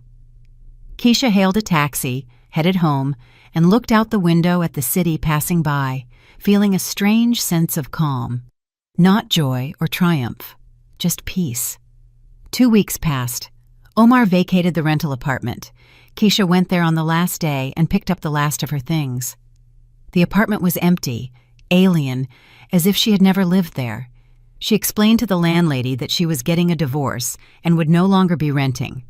Keisha hailed a taxi, headed home, and looked out the window at the city passing by, feeling a strange sense of calm. Not joy or triumph, just peace. 2 weeks passed. Omar vacated the rental apartment. Keisha went there on the last day and picked up the last of her things. The apartment was empty, alien, as if she had never lived there. She explained to the landlady that she was getting a divorce and would no longer be renting.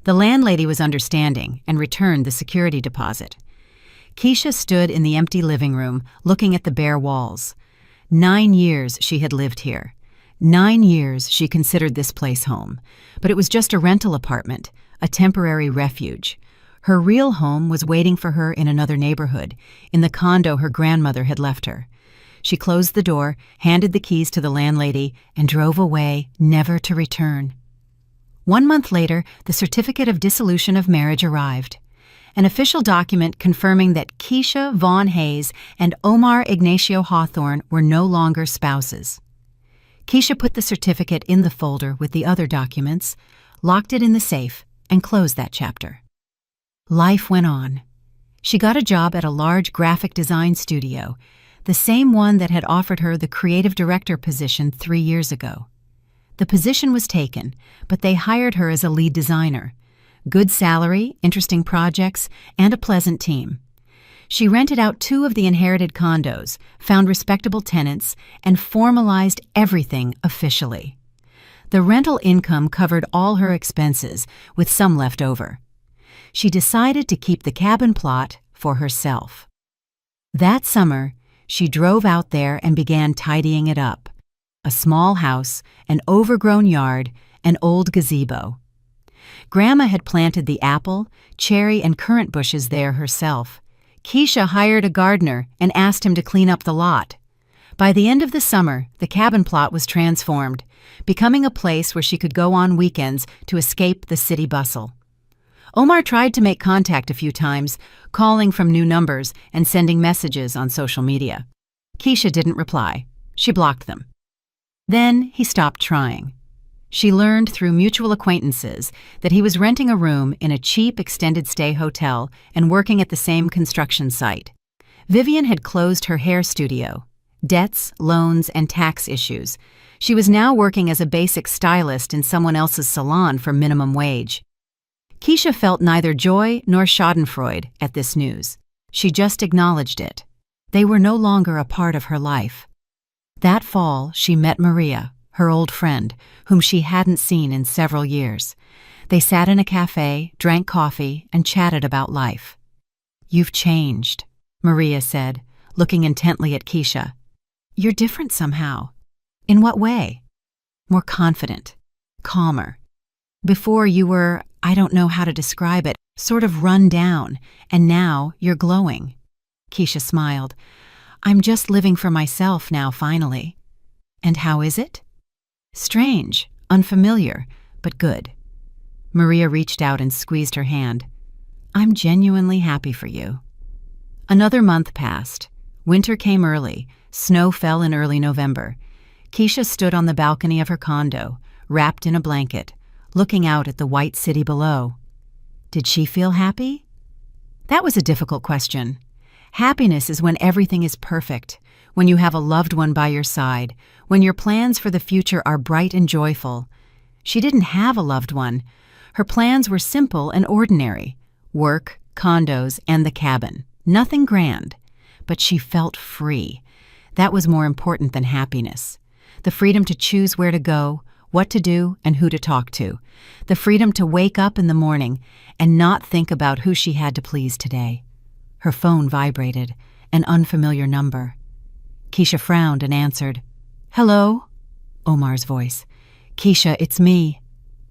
The landlady was understanding and returned the security deposit. Keisha stood in the empty living room, looking at the bare walls. 9 years she had lived here. 9 years she considered this place home, but it was just a rental apartment, a temporary refuge. Her real home was waiting for her in another neighborhood, in the condo her grandmother had left her. She closed the door, handed the keys to the landlady, and drove away, never to return. 1 month later, the certificate of dissolution of marriage arrived. An official document confirming that Keisha Vaughn Hayes and Omar Ignacio Hawthorne were no longer spouses. Keisha put the certificate in the folder with the other documents, locked it in the safe, and closed that chapter. Life went on. She got a job at a large graphic design studio, the same one that had offered her the creative director position 3 years ago. The position was taken, but they hired her as a lead designer. Good salary, interesting projects, and a pleasant team. She rented out 2 of the inherited condos, found respectable tenants, and formalized everything officially. The rental income covered all her expenses, with some left over. She decided to keep the cabin plot for herself. That summer, she drove out there and began tidying it up. A small house, an overgrown yard, an old gazebo. Grandma had planted the apple, cherry, and currant bushes there herself. Keisha hired a gardener and asked him to clean up the lot. By the end of the summer, the cabin plot was transformed, becoming a place where she could go on weekends to escape the city bustle. Omar tried to make contact a few times, calling from new numbers and sending messages on social media. Keisha didn't reply. She blocked them. Then he stopped trying. She learned through mutual acquaintances that he was renting a room in a cheap extended stay hotel and working at the same construction site. Vivian had closed her hair studio. Debts, loans, and tax issues. She was now working as a basic stylist in someone else's salon for minimum wage. Keisha felt neither joy nor schadenfreude at this news. She just acknowledged it. They were no longer a part of her life. That fall, she met Maria, her old friend, whom she hadn't seen in several years. They sat in a cafe, drank coffee, and chatted about life. "You've changed," Maria said, looking intently at Keisha. "You're different somehow." "In what way?" "More confident, calmer. Before you were, I don't know how to describe it, sort of run down, and now you're glowing." Keisha smiled. "I'm just living for myself now, finally." "And how is it?" "Strange, unfamiliar, but good." Maria reached out and squeezed her hand. "I'm genuinely happy for you." Another month passed. Winter came early. Snow fell in early November. Keisha stood on the balcony of her condo, wrapped in a blanket, looking out at the white city below. Did she feel happy? That was a difficult question. Happiness is when everything is perfect, when you have a loved one by your side, when your plans for the future are bright and joyful. She didn't have a loved one. Her plans were simple and ordinary: work, condos, and the cabin. Nothing grand. But she felt free. That was more important than happiness. The freedom to choose where to go, what to do, and who to talk to. The freedom to wake up in the morning and not think about who she had to please today. Her phone vibrated, an unfamiliar number. Keisha frowned and answered. "Hello?" Omar's voice. "Keisha, it's me.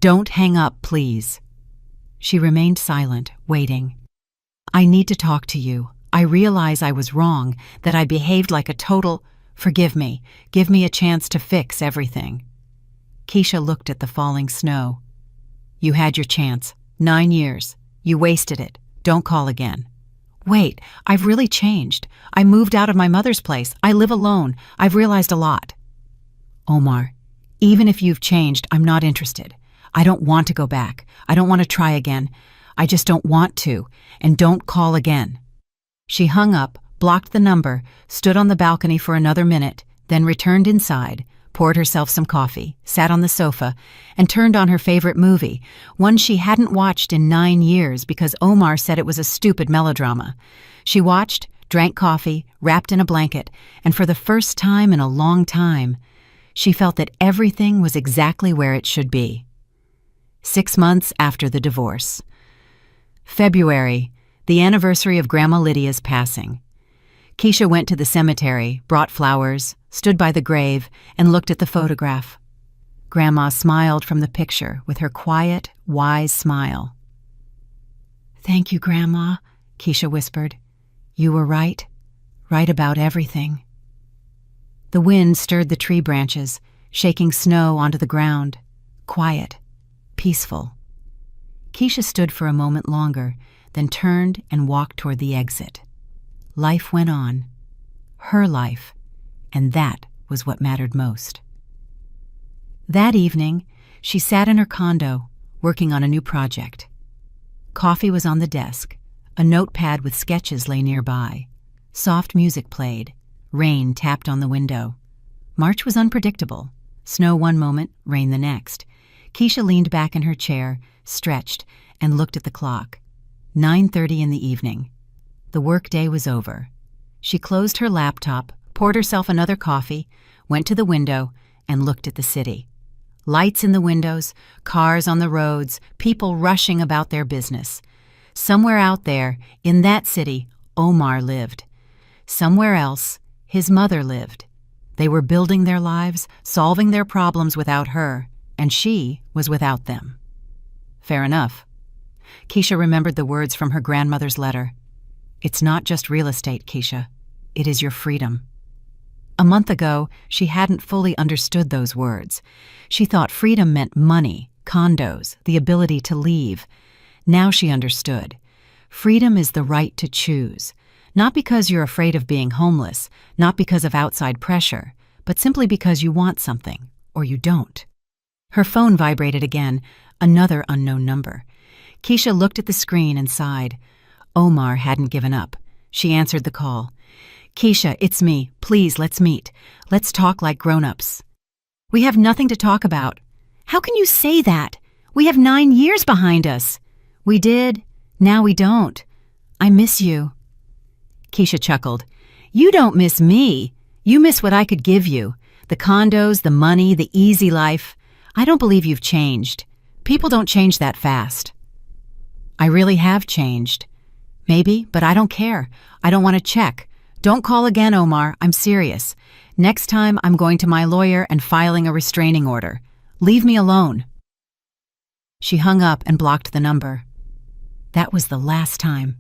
Don't hang up, please." She remained silent, waiting. "I need to talk to you. I realize I was wrong, that I behaved like a total... Forgive me. Give me a chance to fix everything." Keisha looked at the falling snow. "You had your chance. 9 years. You wasted it. Don't call again." "Wait, I've really changed. I moved out of my mother's place. I live alone. I've realized a lot." "Omar, even if you've changed, I'm not interested. I don't want to go back. I don't want to try again. I just don't want to. And don't call again." She hung up, blocked the number, stood on the balcony for another minute, then returned inside, poured herself some coffee, sat on the sofa, and turned on her favorite movie, one she hadn't watched in 9 years because Omar said it was a stupid melodrama. She watched, drank coffee, wrapped in a blanket, and for the first time in a long time, she felt that everything was exactly where it should be. 6 months after the divorce. February, the anniversary of Grandma Lydia's passing. Keisha went to the cemetery, brought flowers, stood by the grave, and looked at the photograph. Grandma smiled from the picture with her quiet, wise smile. "Thank you, Grandma," Keisha whispered. "You were right about everything." The wind stirred the tree branches, shaking snow onto the ground. Quiet, peaceful. Keisha stood for a moment longer, then turned and walked toward the exit. Life went on. Her life. And that was what mattered most. That evening, she sat in her condo, working on a new project. Coffee was on the desk. A notepad with sketches lay nearby. Soft music played. Rain tapped on the window. March was unpredictable. Snow one moment, rain the next. Keisha leaned back in her chair, stretched, and looked at the clock. 9:30 in the evening. The workday was over. She closed her laptop, poured herself another coffee, went to the window, and looked at the city. Lights in the windows, cars on the roads, people rushing about their business. Somewhere out there, in that city, Omar lived. Somewhere else, his mother lived. They were building their lives, solving their problems without her, and she was without them. Fair enough. Keisha remembered the words from her grandmother's letter. "It's not just real estate, Keisha. It is your freedom." A month ago, she hadn't fully understood those words. She thought freedom meant money, condos, the ability to leave. Now she understood. Freedom is the right to choose. Not because you're afraid of being homeless, not because of outside pressure, but simply because you want something, or you don't. Her phone vibrated again, another unknown number. Keisha looked at the screen and sighed. Omar hadn't given up. She answered the call. Keisha, it's me. Please, let's meet. Let's talk like grown-ups. We have nothing to talk about. How can you say that? We have 9 years behind us. We did. Now we don't. I miss you. Keisha chuckled. You don't miss me. You miss what I could give you. The condos, the money, the easy life. I don't believe you've changed. People don't change that fast. I really have changed. Maybe, but I don't care. I don't want to check. Don't call again, Omar. I'm serious. Next time, I'm going to my lawyer and filing a restraining order. Leave me alone. She hung up and blocked the number. That was the last time.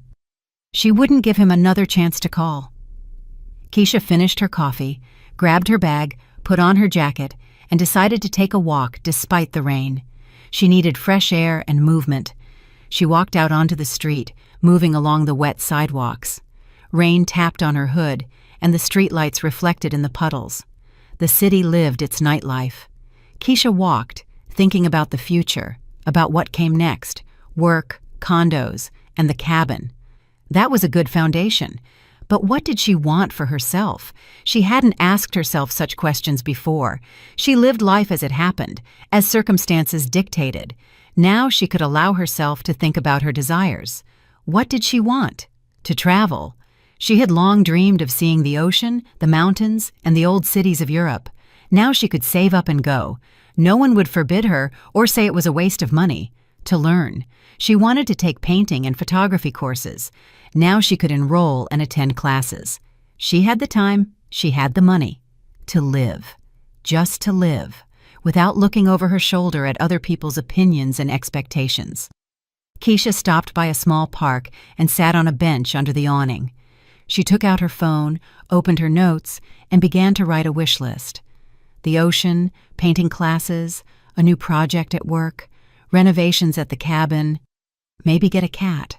She wouldn't give him another chance to call. Keisha finished her coffee, grabbed her bag, put on her jacket, and decided to take a walk despite the rain. She needed fresh air and movement. She walked out onto the street, moving along the wet sidewalks. Rain tapped on her hood, and the streetlights reflected in the puddles. The city lived its nightlife. Keisha walked, thinking about the future, about what came next, work, condos, and the cabin. That was a good foundation. But what did she want for herself? She hadn't asked herself such questions before. She lived life as it happened, as circumstances dictated. Now she could allow herself to think about her desires. What did she want? To travel. She had long dreamed of seeing the ocean, the mountains, and the old cities of Europe. Now she could save up and go. No one would forbid her or say it was a waste of money. To learn. She wanted to take painting and photography courses. Now she could enroll and attend classes. She had the time, she had the money. To live. Just to live, without looking over her shoulder at other people's opinions and expectations. Keisha stopped by a small park and sat on a bench under the awning. She took out her phone, opened her notes, and began to write a wish list. The ocean, painting classes, a new project at work, renovations at the cabin, maybe get a cat.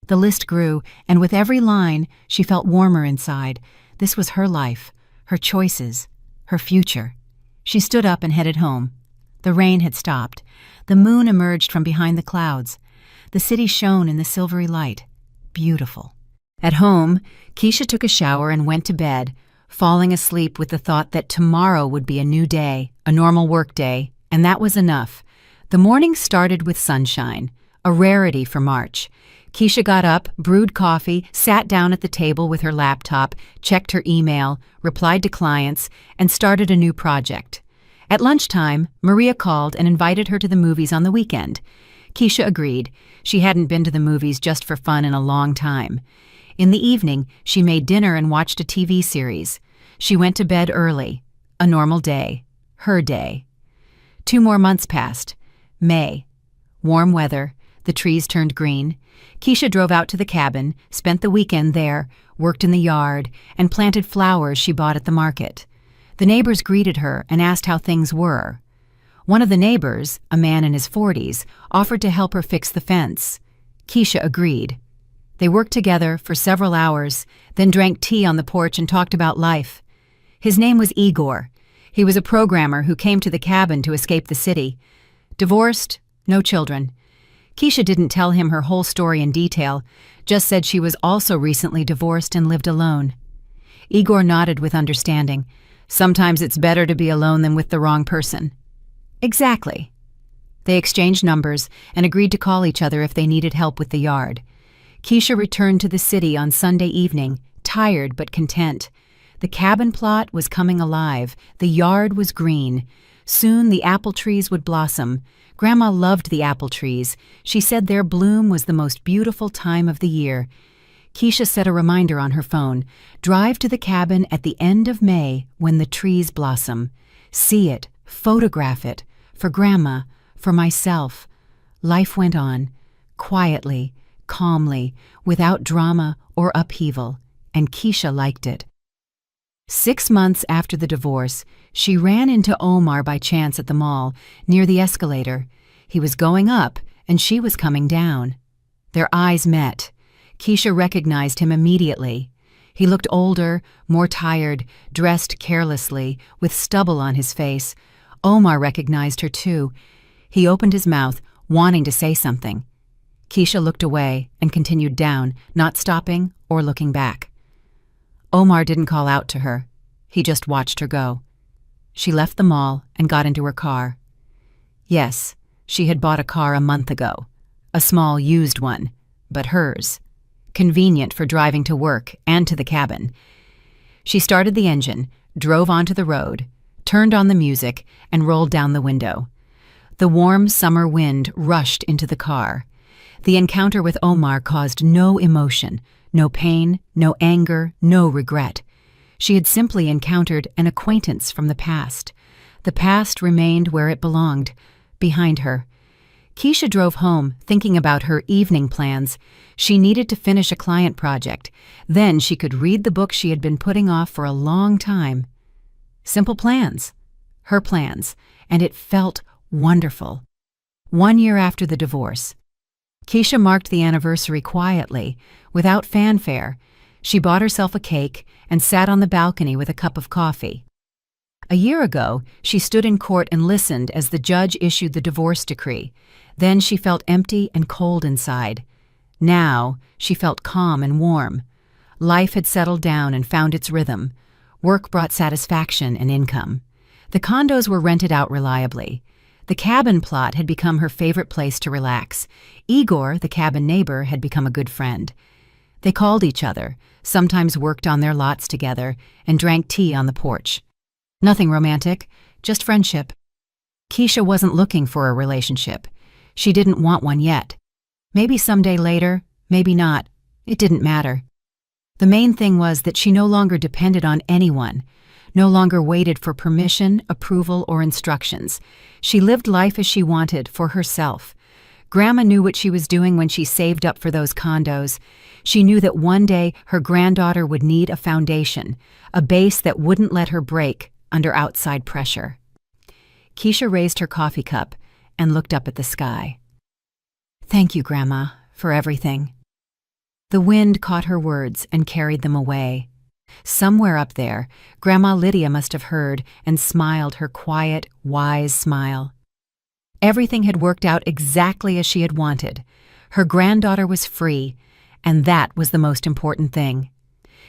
The list grew, and with every line, she felt warmer inside. This was her life, her choices, her future. She stood up and headed home. The rain had stopped. The moon emerged from behind the clouds. The city shone in the silvery light. Beautiful. At home, Keisha took a shower and went to bed, falling asleep with the thought that tomorrow would be a new day, a normal work day, and that was enough. The morning started with sunshine, a rarity for March. Keisha got up, brewed coffee, sat down at the table with her laptop, checked her email, replied to clients, and started a new project. At lunchtime, Maria called and invited her to the movies on the weekend. Keisha agreed. She hadn't been to the movies just for fun in a long time. In the evening, she made dinner and watched a TV series. She went to bed early. A normal day. Her day. 2 more months passed. May. Warm weather. The trees turned green. Keisha drove out to the cabin, spent the weekend there, worked in the yard, and planted flowers she bought at the market. The neighbors greeted her and asked how things were. One of the neighbors, a man in his 40s, offered to help her fix the fence. Keisha agreed. They worked together for several hours, then drank tea on the porch and talked about life. His name was Igor. He was a programmer who came to the cabin to escape the city. Divorced, no children. Keisha didn't tell him her whole story in detail, just said she was also recently divorced and lived alone. Igor nodded with understanding. Sometimes it's better to be alone than with the wrong person. Exactly. They exchanged numbers and agreed to call each other if they needed help with the yard. Keisha returned to the city on Sunday evening, tired but content. The cabin plot was coming alive. The yard was green. Soon the apple trees would blossom. Grandma loved the apple trees. She said their bloom was the most beautiful time of the year. Keisha set a reminder on her phone. Drive to the cabin at the end of May when the trees blossom. See it, photograph it, for Grandma, for myself. Life went on, quietly, calmly, without drama or upheaval, and Keisha liked it. 6 months after the divorce, she ran into Omar by chance at the mall, near the escalator. He was going up, and she was coming down. Their eyes met. Keisha recognized him immediately. He looked older, more tired, dressed carelessly, with stubble on his face. Omar recognized her too. He opened his mouth, wanting to say something. Keisha looked away and continued down, not stopping or looking back. Omar didn't call out to her. He just watched her go. She left the mall and got into her car. Yes, she had bought a car a month ago. A small used one, but hers. Convenient for driving to work and to the cabin. She started the engine, drove onto the road, turned on the music, and rolled down the window. The warm summer wind rushed into the car. The encounter with Omar caused no emotion, no pain, no anger, no regret. She had simply encountered an acquaintance from the past. The past remained where it belonged, behind her. Keisha drove home, thinking about her evening plans. She needed to finish a client project. Then she could read the book she had been putting off for a long time. Simple plans. Her plans. And it felt wonderful. 1 year after the divorce. Keisha marked the anniversary quietly, without fanfare. She bought herself a cake and sat on the balcony with a cup of coffee. A year ago, she stood in court and listened as the judge issued the divorce decree. Then she felt empty and cold inside. Now, she felt calm and warm. Life had settled down and found its rhythm. Work brought satisfaction and income. The condos were rented out reliably. The cabin plot had become her favorite place to relax. Igor, the cabin neighbor, had become a good friend. They called each other, sometimes worked on their lots together, and drank tea on the porch. Nothing romantic, just friendship. Keisha wasn't looking for a relationship. She didn't want one yet. Maybe someday later, maybe not. It didn't matter. The main thing was that she no longer depended on anyone, no longer waited for permission, approval, or instructions. She lived life as she wanted, for herself. Grandma knew what she was doing when she saved up for those condos. She knew that one day her granddaughter would need a foundation, a base that wouldn't let her break under outside pressure. Keisha raised her coffee cup and looked up at the sky. "Thank you, Grandma, for everything." The wind caught her words and carried them away. Somewhere up there, Grandma Lydia must have heard and smiled her quiet, wise smile. Everything had worked out exactly as she had wanted. Her granddaughter was free, and that was the most important thing.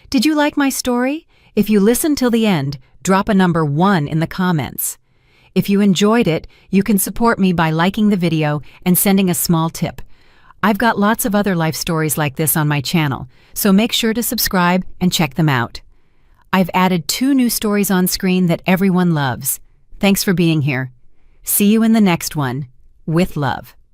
Did you like my story? If you listened till the end, drop a number 1 in the comments. If you enjoyed it, you can support me by liking the video and sending a small tip. I've got lots of other life stories like this on my channel, so make sure to subscribe and check them out. I've added 2 new stories on screen that everyone loves. Thanks for being here. See you in the next one. With love.